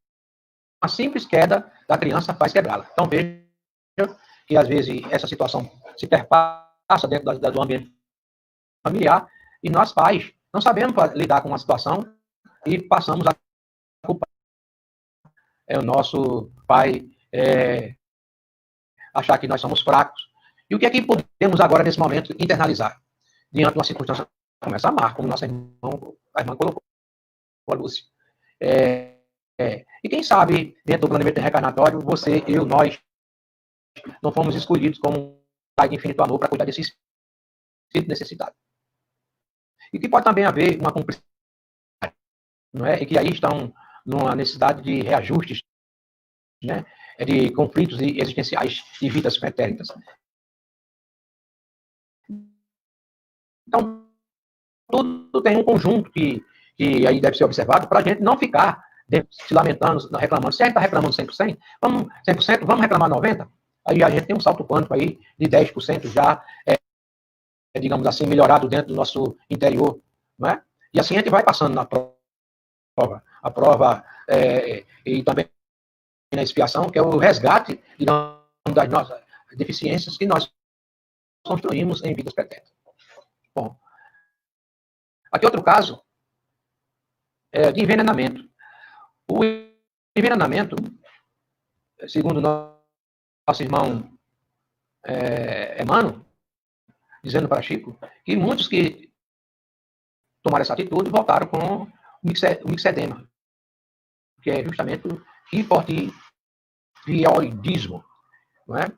simples queda da criança faz quebrá-la. Então veja que às vezes essa situação se perpassa dentro do ambiente familiar e nós pais não sabemos lidar com uma situação e passamos a culpar o nosso pai achar que nós somos fracos. E o que é que podemos agora, nesse momento, internalizar? Diante de uma circunstância como essa, como nossa irmã colocou, a Lúcia. E quem sabe, dentro do planejamento reencarnatório, você, eu, nós, não fomos escolhidos como um pai de infinito amor para cuidar desse espírito necessitado. E que pode também haver uma cumplicidade, não é? E que aí estão numa necessidade de reajustes, né? De conflitos existenciais de vidas pretéritas. Então, tudo tem um conjunto que aí deve ser observado para a gente não ficar se lamentando, reclamando. Se a gente está reclamando 100%, vamos reclamar 90%. Aí a gente tem um salto quântico aí de 10% já, digamos assim, melhorado dentro do nosso interior. Não é? E assim a gente vai passando na prova. A prova e também na expiação, que é o resgate, digamos, das nossas deficiências que nós construímos em vidas pretéritas. Bom, aqui outro caso de envenenamento. O envenenamento, segundo nosso irmão Emmanuel, dizendo para Chico, que muitos que tomaram essa atitude voltaram com o mixedema, que é justamente o hipotireoidismo, não é?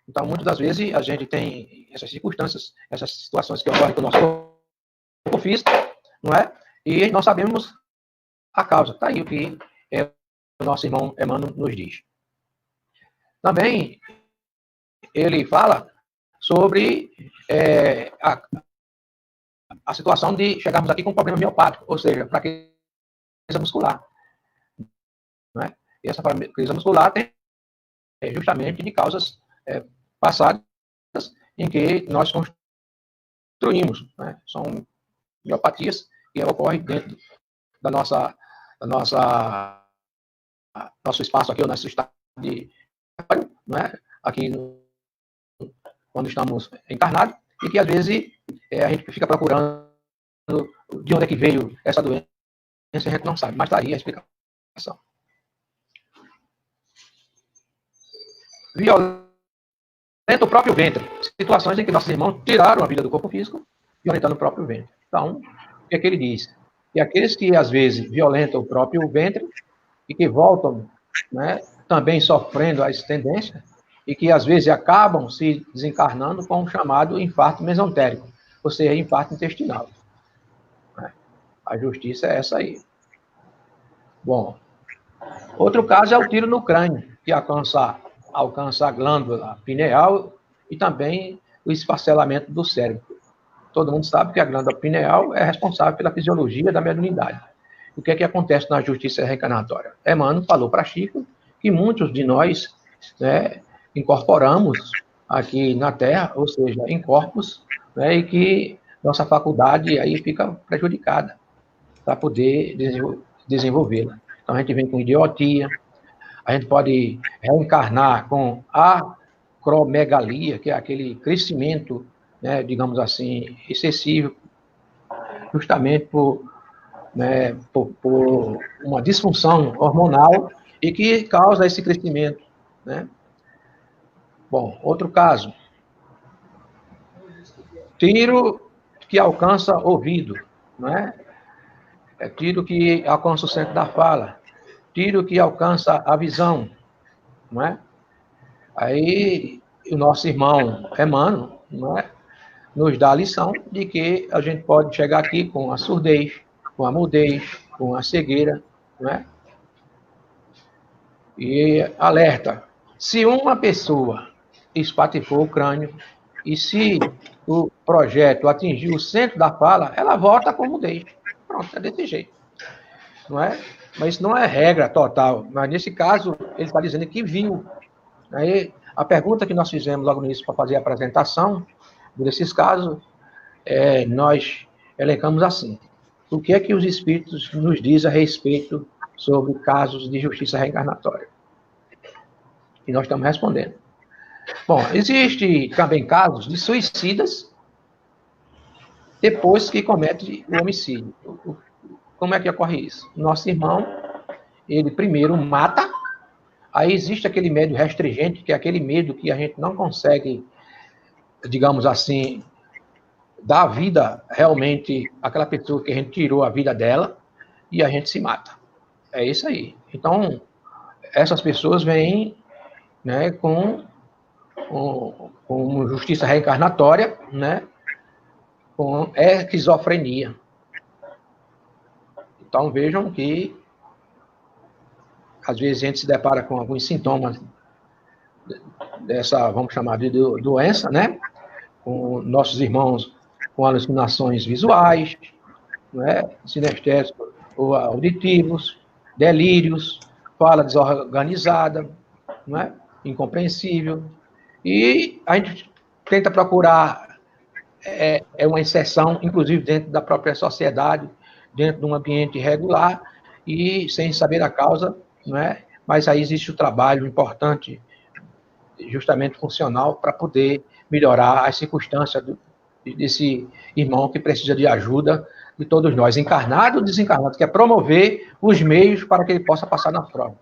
Então, muitas das vezes, a gente tem essas circunstâncias, essas situações que ocorrem com o nosso corpo físico, não é? E nós sabemos a causa. Está aí o que o nosso irmão Emmanuel nos diz. Também ele fala sobre a situação de chegarmos aqui com um problema miopático, ou seja, fraqueza muscular. Não é? E essa fraqueza muscular tem justamente de causas passadas em que nós construímos. Né? São miopatias que ocorrem dentro da nosso espaço aqui, o nosso estado de né? Aqui quando estamos encarnados, e que às vezes a gente fica procurando de onde é que veio essa doença, a gente não sabe, mas está aí a explicação. Violenta o próprio ventre. Situações em que nossos irmãos tiraram a vida do corpo físico, violentando o próprio ventre. Então, o que é que ele diz? Que aqueles que, às vezes, violentam o próprio ventre e que voltam, né, também sofrendo as tendências, e que, às vezes, acabam se desencarnando com o chamado infarto mesentérico, ou seja, infarto intestinal. A justiça é essa aí. Bom, outro caso é o tiro no crânio, que alcança a glândula pineal e também o esfacelamento do cérebro. Todo mundo sabe que a glândula pineal é responsável pela fisiologia da mediunidade. O que é que acontece na justiça reencarnatória? Emmanuel falou para Chico que muitos de nós, né, incorporamos aqui na Terra, ou seja, em corpos, né, e que nossa faculdade aí fica prejudicada para poder desenvolvê-la. Então, a gente vem com idiotia, a gente pode reencarnar com acromegalia, que é aquele crescimento, né, digamos assim, excessivo, justamente por uma disfunção hormonal e que causa esse crescimento, né? Bom, outro caso. Tiro que alcança ouvido, né? É tiro que alcança o centro da fala, tiro que alcança a visão, não é? Aí o nosso irmão Emmanuel, não é, nos dá a lição de que a gente pode chegar aqui com a surdez, com a mudez, com a cegueira, não é? E alerta, se uma pessoa espatifou o crânio e se o projeto atingiu o centro da fala, ela volta com mudez. Pronto, é desse jeito, não é? Mas isso não é regra total. Mas, nesse caso, ele está dizendo que viu. Aí, a pergunta que nós fizemos logo no início para fazer a apresentação desses casos, nós elencamos assim. O que é que os espíritos nos dizem a respeito sobre casos de justiça reencarnatória? E nós estamos respondendo. Bom, existe também casos de suicidas depois que comete o homicídio. Como é que ocorre isso? Nosso irmão, ele primeiro mata, aí existe aquele medo restringente, que é aquele medo que a gente não consegue, digamos assim, dar vida realmente àquela pessoa que a gente tirou a vida dela, e a gente se mata. É isso aí. Então, essas pessoas vêm, né, com justiça reencarnatória, né, com esquizofrenia. Então, vejam que, às vezes, a gente se depara com alguns sintomas dessa, vamos chamar de doença, né? Com nossos irmãos com alucinações visuais, né? Sinestésicos ou auditivos, delírios, fala desorganizada, não é? Incompreensível. E a gente tenta procurar uma inserção, inclusive dentro da própria sociedade, dentro de um ambiente regular e sem saber a causa, não é? Mas aí existe o trabalho importante, justamente funcional, para poder melhorar as circunstâncias desse irmão que precisa de ajuda de todos nós, encarnado ou desencarnado, que é promover os meios para que ele possa passar na prova.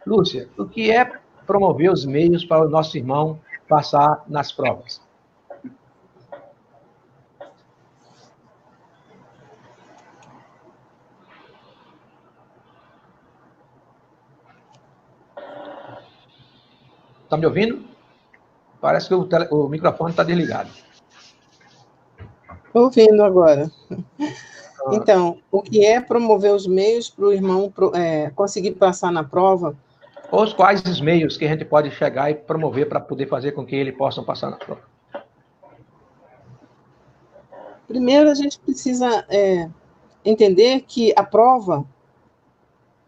Lúcia, o que é promover os meios para o nosso irmão passar nas provas? Está me ouvindo? Parece que o microfone está desligado. Estou ouvindo agora. Então, o que é promover os meios para o irmão conseguir passar na prova? Os quais os meios que a gente pode chegar e promover para poder fazer com que eles possam passar na prova? Primeiro, a gente precisa entender que a prova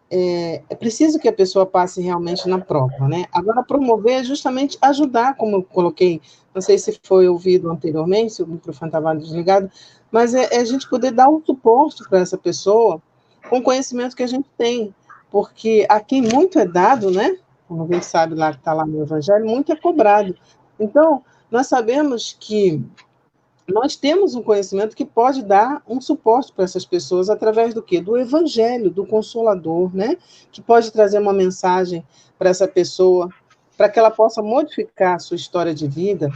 é preciso que a pessoa passe realmente na prova, né? Agora, promover é justamente ajudar, como eu coloquei, não sei se foi ouvido anteriormente, se o microfone estava desligado, mas é a gente poder dar um suporte para essa pessoa com o conhecimento que a gente tem, porque a quem muito é dado, né? Como a gente sabe lá que está lá no Evangelho, muito é cobrado. Então, nós sabemos que nós temos um conhecimento que pode dar um suporte para essas pessoas através do quê? Do Evangelho, do Consolador, né? Que pode trazer uma mensagem para essa pessoa, para que ela possa modificar a sua história de vida.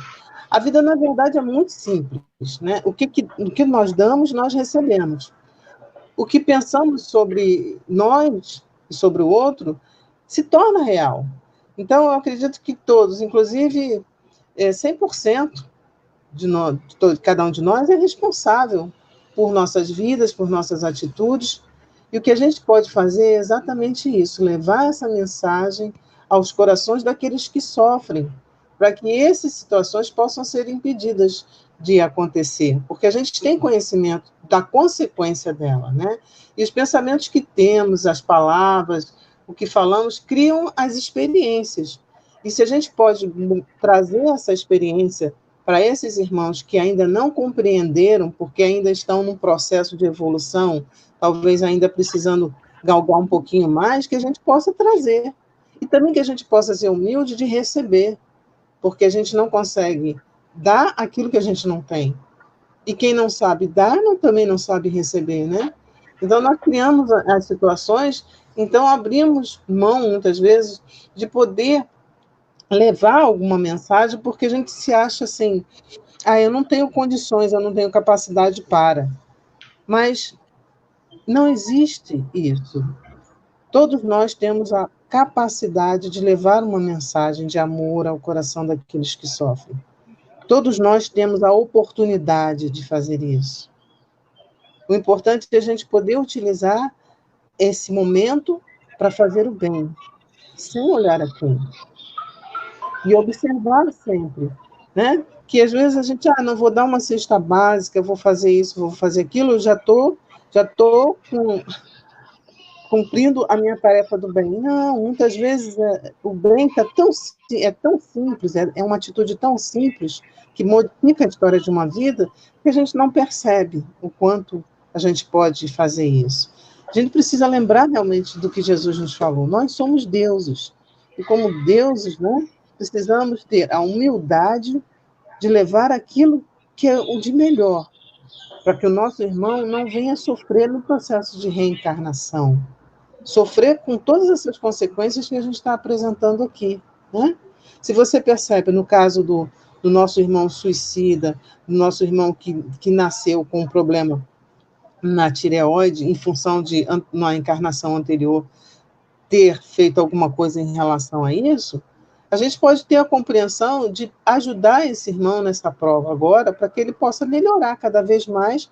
A vida, na verdade, é muito simples, né? O que nós damos, nós recebemos. O que pensamos sobre nós e sobre o outro se torna real. Então, eu acredito que todos, inclusive 100%, de cada um de nós é responsável por nossas vidas, por nossas atitudes, e o que a gente pode fazer é exatamente isso, levar essa mensagem aos corações daqueles que sofrem, para que essas situações possam ser impedidas de acontecer, porque a gente tem conhecimento da consequência dela, né? E os pensamentos que temos, as palavras, o que falamos, criam as experiências. E se a gente pode trazer essa experiência para esses irmãos que ainda não compreenderam, porque ainda estão num processo de evolução, talvez ainda precisando galgar um pouquinho mais, que a gente possa trazer. E também que a gente possa ser humilde de receber, porque a gente não consegue dar aquilo que a gente não tem. E quem não sabe dar, também não sabe receber, né? Então, nós criamos as situações, então abrimos mão, muitas vezes, de poder levar alguma mensagem, porque a gente se acha assim, eu não tenho condições, eu não tenho capacidade para. Mas não existe isso. Todos nós temos a capacidade de levar uma mensagem de amor ao coração daqueles que sofrem. Todos nós temos a oportunidade de fazer isso. O importante é a gente poder utilizar esse momento para fazer o bem, sem olhar a quem. E observar sempre, né? Que às vezes a gente, não vou dar uma cesta básica, vou fazer isso, vou fazer aquilo, já tô cumprindo a minha tarefa do bem. Não, muitas vezes o bem é tão simples, é uma atitude tão simples que modifica a história de uma vida que a gente não percebe o quanto a gente pode fazer isso. A gente precisa lembrar realmente do que Jesus nos falou. Nós somos deuses. E como deuses, né, precisamos ter a humildade de levar aquilo que é o de melhor, para que o nosso irmão não venha sofrer no processo de reencarnação. Sofrer com todas essas consequências que a gente está apresentando aqui, né? Se você percebe, no caso do nosso irmão suicida, do nosso irmão que nasceu com um problema na tireoide, em função de, na encarnação anterior, ter feito alguma coisa em relação a isso, a gente pode ter a compreensão de ajudar esse irmão nessa prova agora, para que ele possa melhorar cada vez mais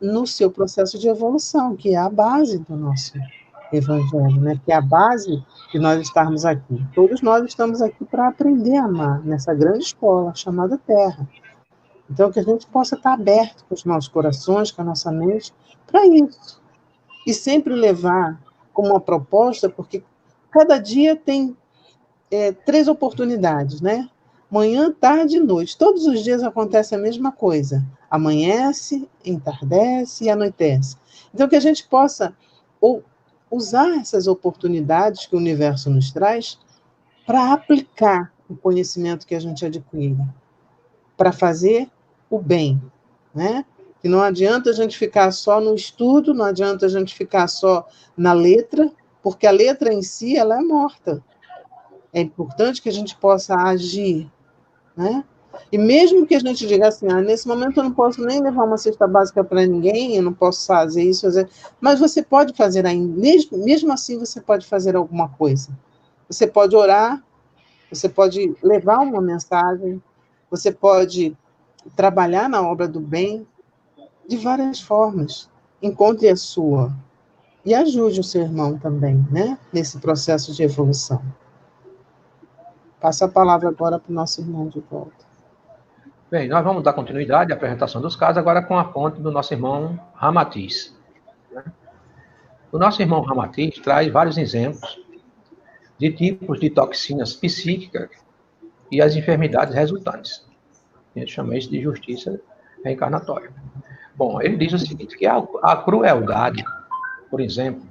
no seu processo de evolução, que é a base do nosso evangelho, né? Que é a base de nós estarmos aqui. Todos nós estamos aqui para aprender a amar nessa grande escola chamada Terra. Então, que a gente possa estar aberto com os nossos corações, com a nossa mente, para isso. E sempre levar como uma proposta, porque cada dia tem 3 oportunidades, né? Manhã, tarde e noite. Todos os dias acontece a mesma coisa. Amanhece, entardece e anoitece. Então, que a gente possa usar essas oportunidades que o universo nos traz para aplicar o conhecimento que a gente adquire, para fazer o bem, né? Que não adianta a gente ficar só no estudo, não adianta a gente ficar só na letra, porque a letra em si, ela é morta. É importante que a gente possa agir, né? E mesmo que a gente diga assim, nesse momento eu não posso nem levar uma cesta básica para ninguém, eu não posso fazer isso, mas você pode fazer ainda, mesmo assim você pode fazer alguma coisa. Você pode orar, você pode levar uma mensagem, você pode trabalhar na obra do bem de várias formas. Encontre a sua. E ajude o seu irmão também, né? Nesse processo de evolução. Passa a palavra agora para o nosso irmão de volta. Bem, nós vamos dar continuidade à apresentação dos casos, agora com a fonte do nosso irmão Ramatiz. O nosso irmão Ramatiz traz vários exemplos de tipos de toxinas psíquicas e as enfermidades resultantes. A gente chama isso de justiça reencarnatória. Bom, ele diz o seguinte, que a crueldade, por exemplo,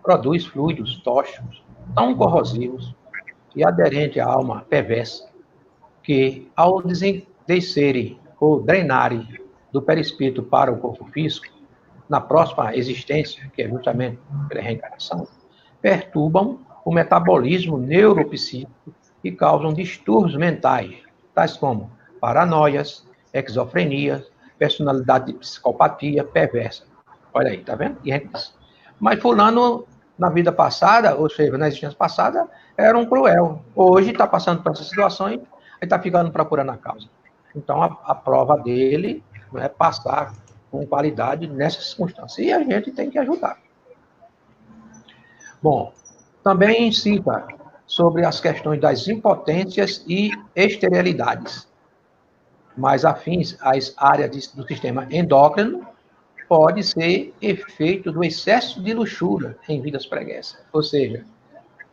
produz fluidos tóxicos tão corrosivos e aderentes à alma perversa, que, ao descerem ou drenarem do perispírito para o corpo físico, na próxima existência, que é justamente pela reencarnação, perturbam o metabolismo neuropsíquico e causam distúrbios mentais, tais como paranoias, esquizofrenia, personalidade de psicopatia perversa. Olha aí, tá vendo? E a gente diz, mas fulano, na vida passada, ou seja, na existência passada, era um cruel. Hoje está passando por essas situações e está ficando procurando a causa. Então, a prova dele não é passar com qualidade nessas circunstâncias. E a gente tem que ajudar. Bom, também cita sobre as questões das impotências e esterilidades, mais afins às áreas do sistema endócrino, pode ser efeito do excesso de luxúria em vidas preguiças. Ou seja,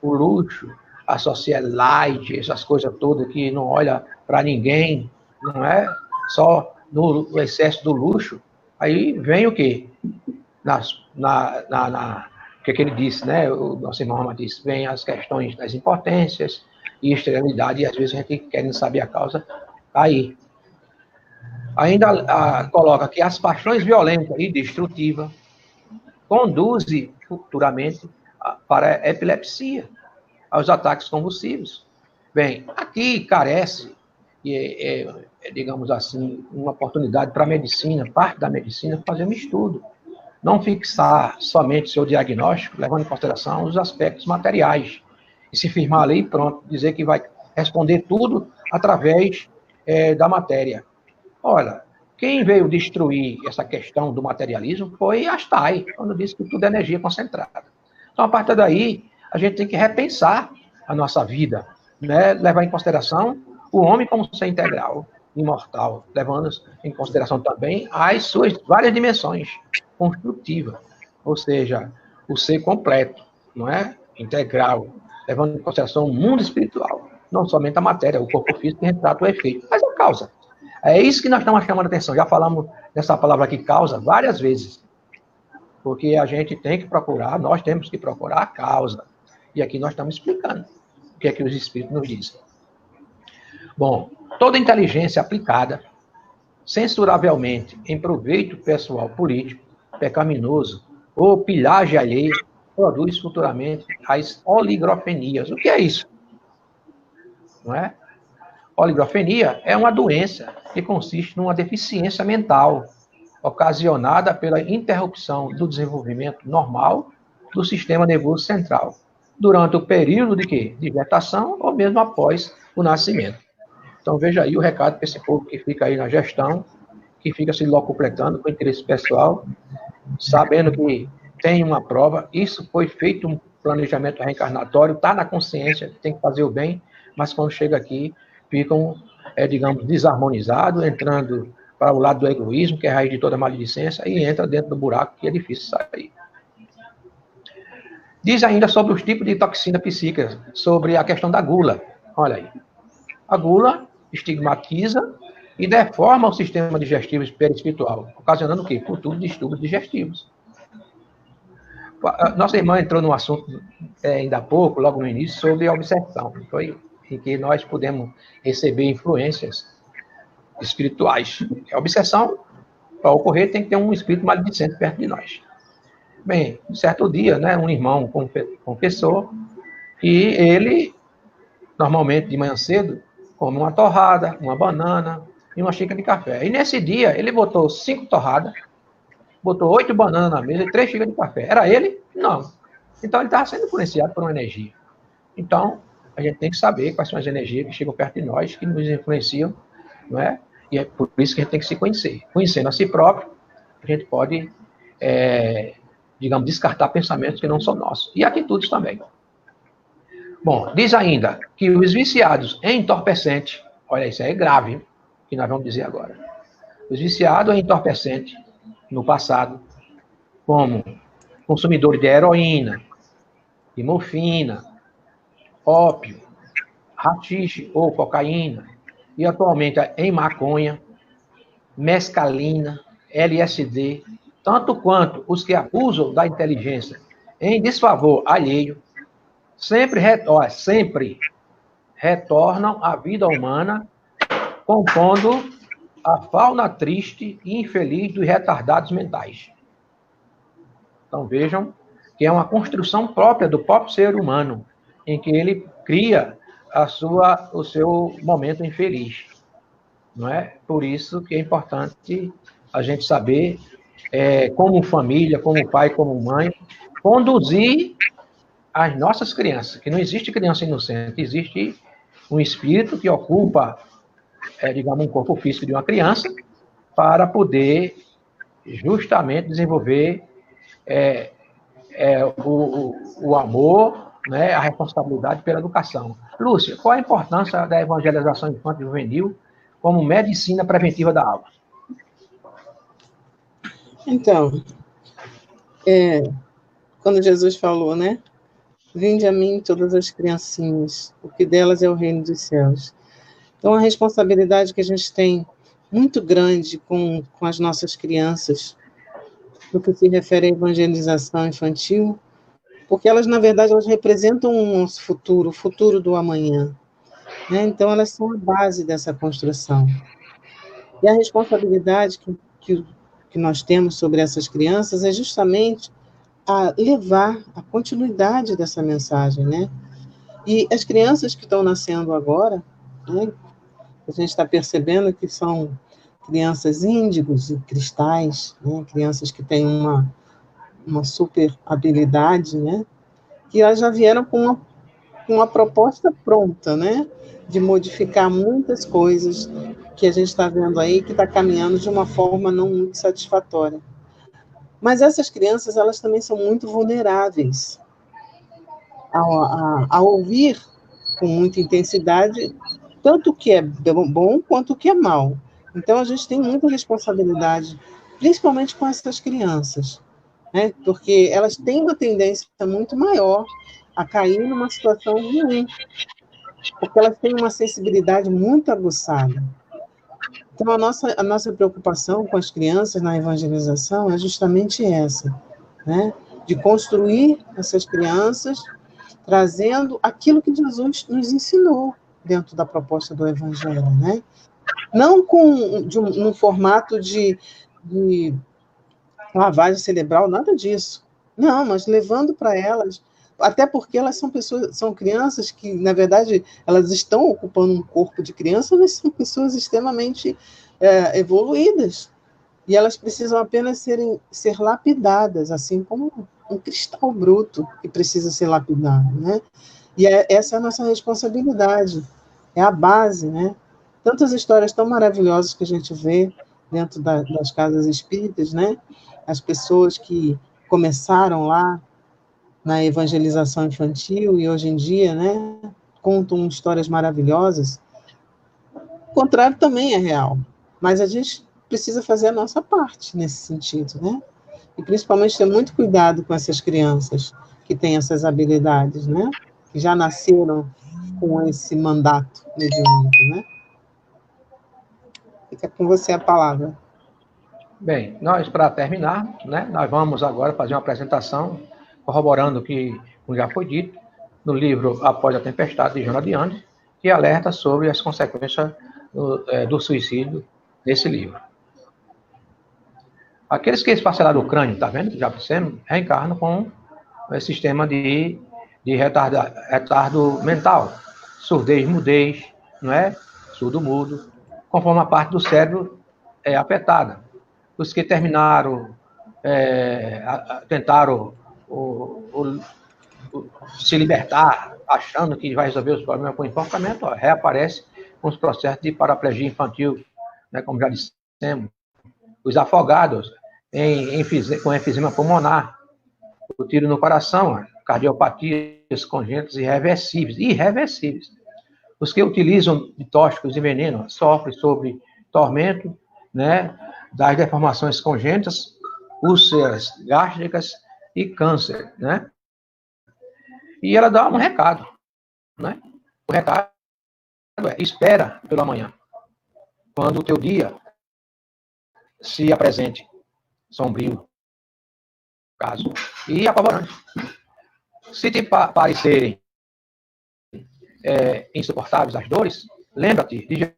o luxo, a sociedade, essas coisas todas que não olha para ninguém, não é só no excesso do luxo. Aí vem o quê? O que ele disse, né? O nosso irmão Rama disse, vem as questões das impotências e esterilidade, e às vezes a gente querendo saber a causa, tá aí. Ainda coloca que as paixões violentas e destrutivas conduzem futuramente para a epilepsia, aos ataques convulsivos. Bem, aqui carece, digamos assim, uma oportunidade para a medicina, parte da medicina, fazer um estudo. Não fixar somente seu diagnóstico, levando em consideração os aspectos materiais. E se firmar ali, pronto, dizer que vai responder tudo através da matéria. Olha, quem veio destruir essa questão do materialismo foi Einstein, quando disse que tudo é energia concentrada. Então, a partir daí, a gente tem que repensar a nossa vida, né? Levar em consideração o homem como ser integral, imortal, levando em consideração também as suas várias dimensões construtivas, ou seja, o ser completo, não é? Integral, levando em consideração o mundo espiritual, não somente a matéria, o corpo físico que retrata o efeito, mas a causa. É isso que nós estamos chamando a atenção. Já falamos dessa palavra aqui, causa, várias vezes. Porque a gente tem que procurar, nós temos que procurar a causa. E aqui nós estamos explicando o que é que os espíritos nos dizem. Bom, toda inteligência aplicada censuravelmente em proveito pessoal político, pecaminoso ou pilhagem alheia, produz futuramente as oligofrenias. O que é isso? Não é? Oligofrenia é uma doença que consiste numa deficiência mental ocasionada pela interrupção do desenvolvimento normal do sistema nervoso central, durante o período de quê? De gestação ou mesmo após o nascimento. Então, veja aí o recado para esse povo que fica aí na gestão, que fica se locupletando com interesse pessoal, sabendo que tem uma prova, isso foi feito um planejamento reencarnatório, está na consciência, tem que fazer o bem, mas quando chega aqui, ficam, digamos, desarmonizados, entrando para o lado do egoísmo, que é a raiz de toda maledicência, e entra dentro do buraco que é difícil sair. Diz ainda sobre os tipos de toxina psíquica, sobre a questão da gula. Olha aí. A gula estigmatiza e deforma o sistema digestivo perispiritual, ocasionando o quê? Futuros distúrbios digestivos. Nossa irmã entrou num assunto ainda há pouco, logo no início, sobre a obsessão. Foi em que nós podemos receber influências espirituais. A obsessão, para ocorrer, tem que ter um espírito maledicente perto de nós. Bem, um certo dia, né, um irmão confessou que ele, normalmente de manhã cedo, come uma torrada, uma banana e uma xícara de café. E nesse dia, ele botou 5 torradas, botou 8 bananas na mesa e 3 xícaras de café. Era ele? Não. Então, ele estava sendo influenciado por uma energia. Então, a gente tem que saber quais são as energias que chegam perto de nós, que nos influenciam, não é? E é por isso que a gente tem que se conhecer. Conhecendo a si próprio, a gente pode digamos, descartar pensamentos que não são nossos. E atitudes também. Bom, diz ainda que os viciados em entorpecente, olha, isso aí é grave, que nós vamos dizer agora. Os viciados em entorpecente, no passado, como consumidores de heroína, de morfina, ópio, haxixe ou cocaína, e atualmente em maconha, mescalina, LSD, tanto quanto os que abusam da inteligência em desfavor alheio, sempre retornam à vida humana, compondo a fauna triste e infeliz dos retardados mentais. Então vejam que é uma construção própria do próprio ser humano, em que ele cria o seu momento infeliz. Não é? Por isso que é importante a gente saber, como família, como pai, como mãe, conduzir as nossas crianças, que não existe criança inocente, existe um espírito que ocupa, digamos, um corpo físico de uma criança para poder justamente desenvolver o amor, né, a responsabilidade pela educação. Lúcia, qual a importância da evangelização infantil e juvenil como medicina preventiva da alma? Então, quando Jesus falou, né? Vinde a mim todas as criancinhas, porque delas é o reino dos céus. Então, a responsabilidade que a gente tem muito grande com as nossas crianças, no que se refere à evangelização infantil, porque elas, na verdade, elas representam o nosso futuro, o futuro do amanhã. Né? Então, elas são a base dessa construção. E a responsabilidade que nós temos sobre essas crianças é justamente a levar a continuidade dessa mensagem, né? E as crianças que estão nascendo agora, né, a gente está percebendo que são crianças índigos e cristais, né, crianças que têm uma super habilidade, né, que elas já vieram com uma proposta pronta, né, de modificar muitas coisas que a gente está vendo aí, que está caminhando de uma forma não muito satisfatória. Mas essas crianças, elas também são muito vulneráveis a ouvir com muita intensidade tanto o que é bom quanto o que é mal. Então, a gente tem muita responsabilidade, principalmente com essas crianças, né? Porque elas têm uma tendência muito maior a cair numa situação ruim, porque elas têm uma sensibilidade muito aguçada. Então, a nossa preocupação com as crianças na evangelização é justamente essa, né? De construir essas crianças trazendo aquilo que Jesus nos ensinou dentro da proposta do Evangelho, né? Não num formato de lavagem cerebral, nada disso. Não, mas levando para elas, até porque elas são crianças que, na verdade, elas estão ocupando um corpo de criança, mas são pessoas extremamente evoluídas. E elas precisam apenas ser lapidadas, assim como um cristal bruto que precisa ser lapidado, né? E essa é a nossa responsabilidade, é a base, né? Tantas histórias tão maravilhosas que a gente vê dentro das casas espíritas, né? As pessoas que começaram lá na evangelização infantil e hoje em dia, né, contam histórias maravilhosas. O contrário também é real, mas a gente precisa fazer a nossa parte nesse sentido, né? E principalmente ter muito cuidado com essas crianças que têm essas habilidades, né? Que já nasceram com esse mandato mediúnico, né? Fica com você a palavra. Bem, nós, para terminar, né, nós vamos agora fazer uma apresentação corroborando o que já foi dito no livro Após a Tempestade, de Joana de Andes, que alerta sobre as consequências do suicídio nesse livro. Aqueles que esparcelaram o crânio, tá vendo? Já dissemos, reencarnam com esse sistema de retardo mental, surdez, mudez, não é? Surdo-mudo, conforme a parte do cérebro é afetada. Os que terminaram, tentaram se libertar, achando que vai resolver os problemas com enforcamento, reaparece com os processos de paraplegia infantil, né, como já dissemos. Os afogados com enfisema pulmonar, o tiro no coração, cardiopatias congênitas irreversíveis. Os que utilizam de tóxicos e veneno sofrem sobre tormento, né, das deformações congênitas, úlceras gástricas e câncer, né? E ela dá um recado, né? O recado é: espera pela manhã, quando o teu dia se apresente sombrio, caso, e apavorante. Se te parecerem insuportáveis as dores, lembra-te de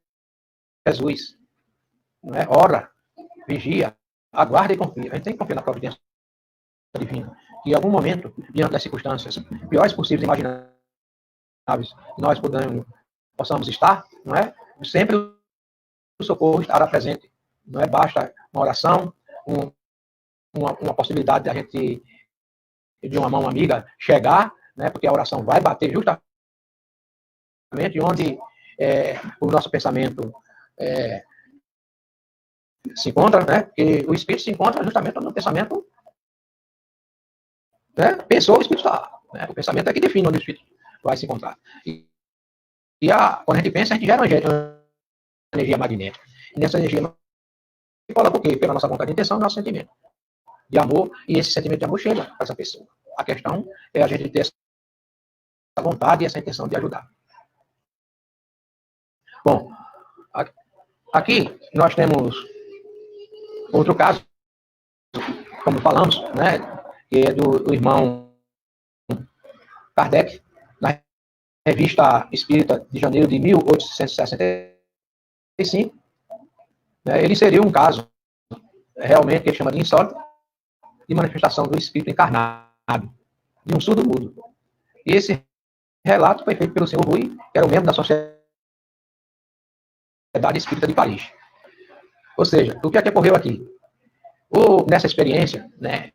Jesus, não é? Ora, vigia, aguarda e confia. A gente tem que confiar na providência divina, que em algum momento, diante das circunstâncias piores possíveis, imagináveis, nós possamos estar, não é? Sempre o socorro estará presente, não é? Basta uma oração, uma possibilidade de a gente, de uma mão amiga, chegar, né? Porque a oração vai bater justamente onde o nosso pensamento se encontra, né? Porque o espírito se encontra justamente no pensamento, né? Pensou, o espírito está. Né? O pensamento é que define onde o espírito vai se encontrar. Quando a gente pensa, a gente gera uma energia magnética. E nessa energia magnética, por quê? Pela nossa vontade de intenção e nosso sentimento de amor. E esse sentimento de amor chega para essa pessoa. A questão é a gente ter essa vontade e essa intenção de ajudar. Bom, aqui nós temos outro caso, como falamos, né, que é do irmão Kardec, na Revista Espírita de janeiro de 1865. Né, ele inseriu um caso, realmente, que ele chama de insólito, de manifestação do espírito encarnado, de um surdo mudo. E esse relato foi feito pelo senhor Rui, que era o membro da Sociedade Espírita de Paris. Ou seja, o que é que ocorreu aqui? Nessa experiência, né,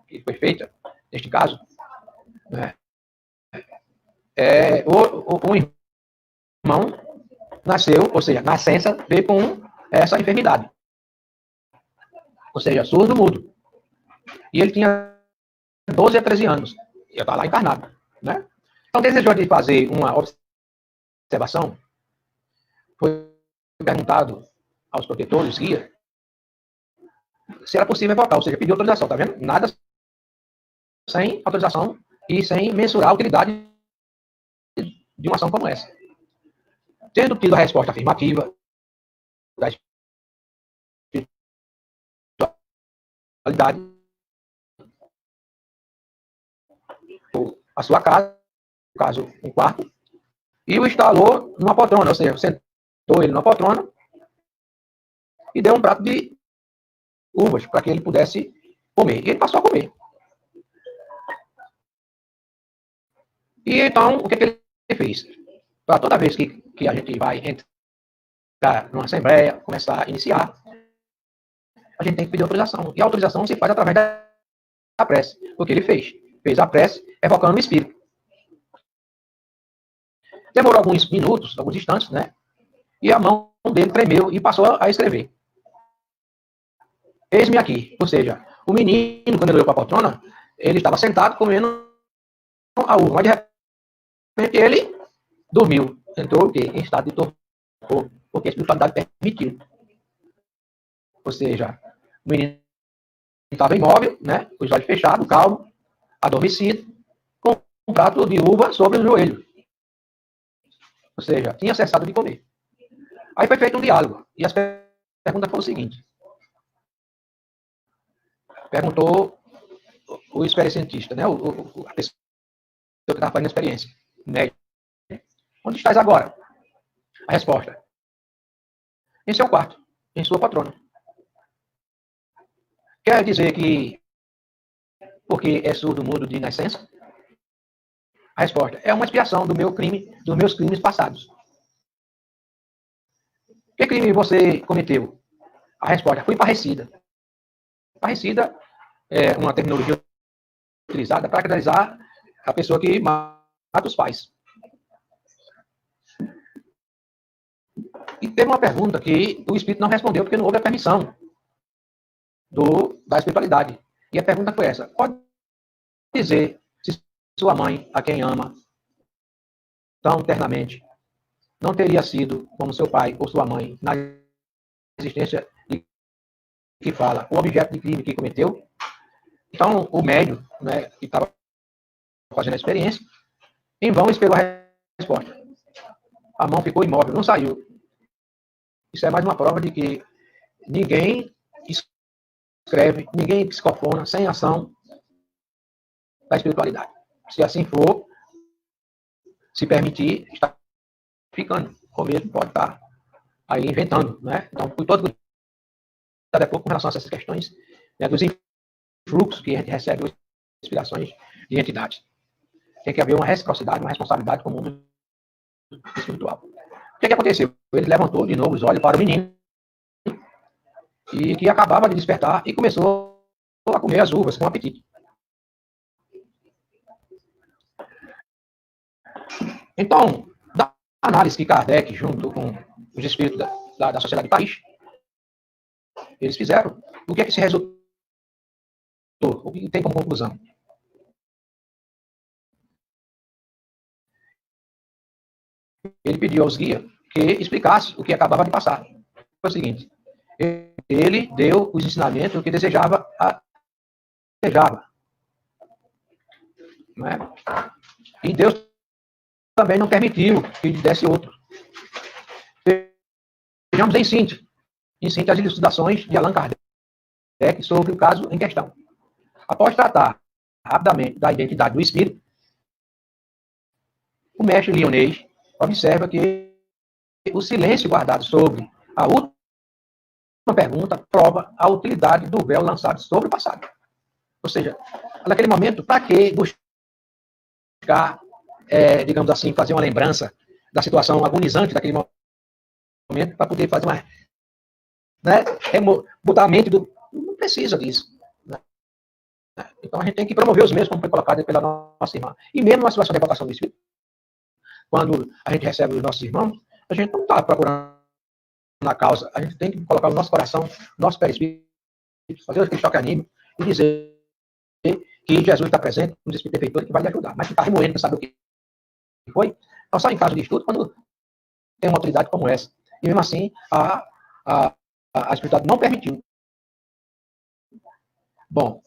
que foi feita, neste caso, né, o irmão nasceu, ou seja, nascença veio com essa enfermidade. Ou seja, surdo mudo. E ele tinha 12 a 13 anos. E estava lá encarnado. Né? Então, desejou de fazer uma observação. Foi perguntado aos protetores, guia, se era possível evocar, ou seja, pediu autorização, tá vendo? Nada sem autorização e sem mensurar a utilidade de uma ação como essa. Tendo tido a resposta afirmativa da espiritualidade, a sua casa, no caso, um quarto, e o instalou numa poltrona, ou seja, sentou ele numa poltrona e deu um prato de uvas para que ele pudesse comer. E ele passou a comer. E então, o que ele fez? Para toda vez que a gente vai entrar numa assembleia, começar a iniciar, a gente tem que pedir autorização. E a autorização se faz através da prece. O que ele fez? Fez a prece evocando o espírito. Demorou alguns minutos, alguns instantes, né? E a mão dele tremeu e passou a escrever. Eis-me aqui. Ou seja, o menino, quando ele olhou para a poltrona, ele estava sentado comendo a uva. Mas de repente ele dormiu. Entrou o quê? Em estado de torpor. Porque a espiritualidade permitiu. Ou seja, o menino estava imóvel, né? Os olhos fechados, calmo, adormecido, com um prato de uva sobre o joelho. Ou seja, tinha cessado de comer. Aí foi feito um diálogo. E as perguntas foram o seguinte. Perguntou o experiencista, né? A pessoa que estava fazendo a experiência. Né? Onde estás agora? A resposta. Em seu quarto, em sua patrona. Quer dizer que porque é surdo mudo de nascença? A resposta é uma expiação do meu crime, dos meus crimes passados. Que crime você cometeu? A resposta, fui parrecida. Parrecida é uma terminologia utilizada para caracterizar a pessoa que mata os pais. E teve uma pergunta que o espírito não respondeu porque não houve a permissão da espiritualidade. E a pergunta foi essa: pode dizer se sua mãe, a quem ama tão ternamente, não teria sido como seu pai ou sua mãe na existência de que fala o objeto de crime que cometeu? Então, o médium, né, que estava fazendo a experiência, em vão esperou a resposta. A mão ficou imóvel, não saiu. Isso é mais uma prova de que ninguém escreve, ninguém psicofona sem ação da espiritualidade. Se assim for, se permitir, está ficando. Ou mesmo pode estar aí inventando, né? Então, por todo cuidado com relação a essas questões, né, dos influxos que a gente recebe, inspirações de entidades. Tem que haver uma reciprocidade, uma responsabilidade com o mundo espiritual. O que aconteceu? Ele levantou de novo os olhos para o menino e que acabava de despertar e começou a comer as uvas com apetite. Então, da análise que Kardec, junto com os espíritos da Sociedade de Paris, eles fizeram, o que é que se resultou? O que tem como conclusão? Ele pediu aos guias que explicasse o que acabava de passar. Foi o seguinte: ele deu os ensinamentos que desejava. Não é? E Deus também não permitiu que lhe desse outro. Vejamos em síntese as elucidações de Allan Kardec sobre o caso em questão. Após tratar rapidamente da identidade do espírito, o mestre lionês observa que o silêncio guardado sobre a última pergunta prova a utilidade do véu lançado sobre o passado. Ou seja, naquele momento, para que buscar, digamos assim, fazer uma lembrança da situação agonizante daquele momento, para poder fazer uma... Né, botar a mente do... Não precisa disso. Né? Então, a gente tem que promover os mesmos, como foi colocado pela nossa irmã. E mesmo na situação de evocação do espírito, quando a gente recebe os nossos irmãos, a gente não está procurando na causa. A gente tem que colocar o nosso coração, nosso perispírito, fazer aquele choque anímico e dizer que Jesus está presente, um espírito perfeitor que vai lhe ajudar. Mas ficar remoendo para saber o que foi, então só em caso de estudo, quando tem uma autoridade como essa. E mesmo assim, a espiritualidade não permitiu. Bom,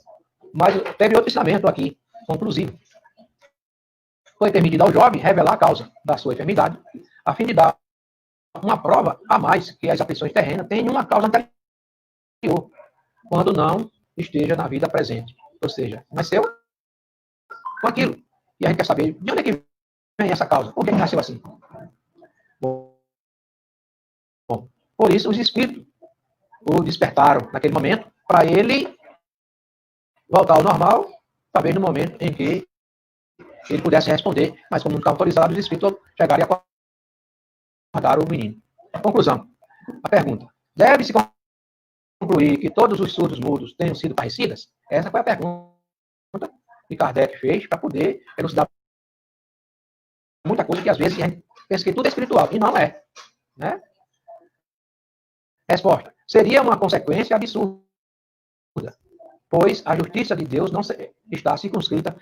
mas teve outro ensinamento aqui, conclusivo. Foi permitido ao jovem revelar a causa da sua enfermidade, a fim de dar uma prova a mais que as aflições terrenas têm uma causa anterior, quando não esteja na vida presente. Ou seja, nasceu com aquilo. E a gente quer saber de onde é que vem essa causa. Por que nasceu assim? Bom, por isso os espíritos o despertaram naquele momento para ele voltar ao normal, talvez no momento em que ele pudesse responder, mas como não está autorizado, os espíritos chegaram e acordaram o menino. Conclusão. A pergunta: deve-se concluir que todos os surdos mudos tenham sido parecidas? Essa foi a pergunta que Kardec fez para poder elucidar muita coisa que às vezes a gente pensa que tudo é espiritual, e não é. Né? Resposta: seria uma consequência absurda, pois a justiça de Deus não está circunscrita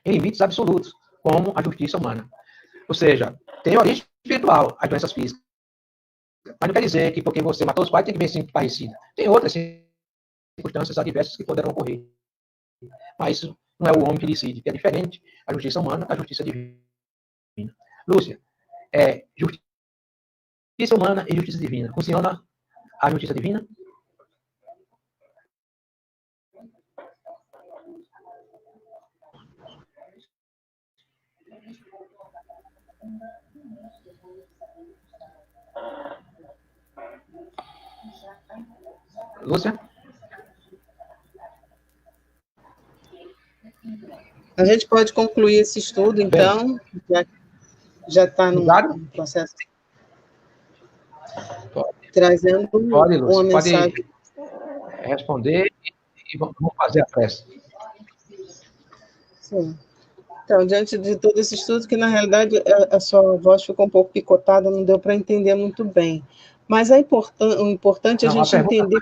em limites absolutos, como a justiça humana. Ou seja, tem origem espiritual as doenças físicas. Mas não quer dizer que porque você matou os pais tem que ver sempre parecida. Tem outras circunstâncias adversas que poderão ocorrer. Mas isso não é o homem que decide, que é diferente a justiça humana da justiça divina. Lúcia, justiça humana e justiça divina. Funciona a justiça divina? Lúcia? A gente pode concluir esse estudo, então, já está no processo. Trazendo pode, Lúcia, uma mensagem. Pode responder e vamos fazer a prece. Sim. Então, diante de todo esse estudo, que na realidade a sua voz ficou um pouco picotada, não deu para entender muito bem. Mas o importante é a gente entender...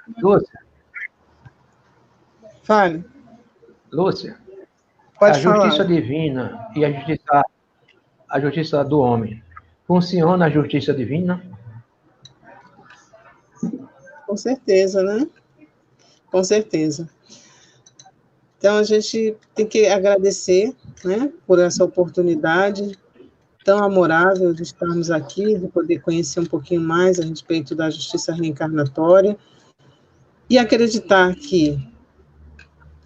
Fale. Lúcia, Pode a justiça falar. divina e a justiça do homem. Funciona a justiça divina? Com certeza, né? Com certeza. Então, a gente tem que agradecer, né, por essa oportunidade tão amorável de estarmos aqui, de poder conhecer um pouquinho mais a respeito da justiça reencarnatória e acreditar que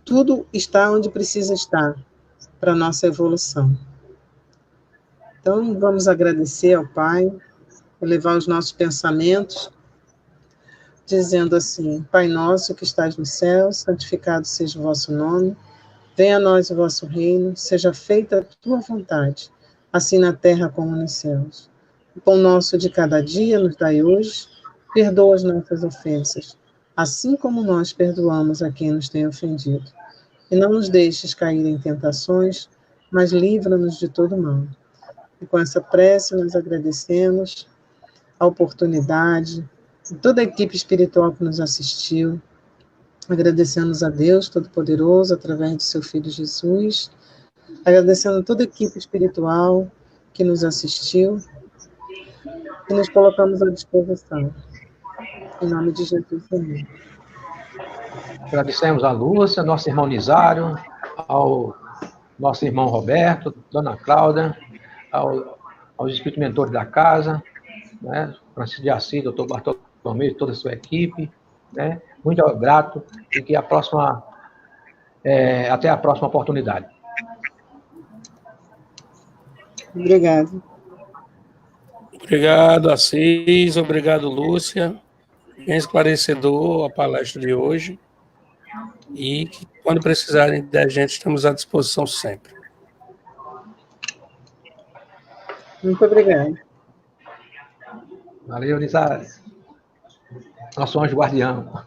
tudo está onde precisa estar para a nossa evolução. Então, vamos agradecer ao Pai, elevar os nossos pensamentos, dizendo assim: Pai nosso que estás no céu, santificado seja o vosso nome, venha a nós o vosso reino, seja feita a tua vontade, assim na terra como nos céus. O pão nosso de cada dia nos dai hoje, perdoa as nossas ofensas, assim como nós perdoamos a quem nos tem ofendido. E não nos deixes cair em tentações, mas livra-nos de todo mal. E com essa prece nós agradecemos a oportunidade, toda a equipe espiritual que nos assistiu, agradecemos a Deus Todo-Poderoso através do seu Filho Jesus, agradecendo a toda a equipe espiritual que nos assistiu e nos colocamos à disposição. Em nome de Jesus, amém. Agradecemos a Lúcia, nosso irmão Nizário, ao nosso irmão Roberto, Dona Cláudia, aos espíritos mentores da casa, né? Francisco de Assis, doutor Bartolomeu, toda a sua equipe, né? Muito grato e que até a próxima oportunidade. Obrigado. Obrigado, Assis. Obrigado, Lúcia. Bem esclarecedor a palestra de hoje. E que, quando precisarem da gente, estamos à disposição sempre. Muito obrigado. Valeu, Nizário. Nosso anjo guardião.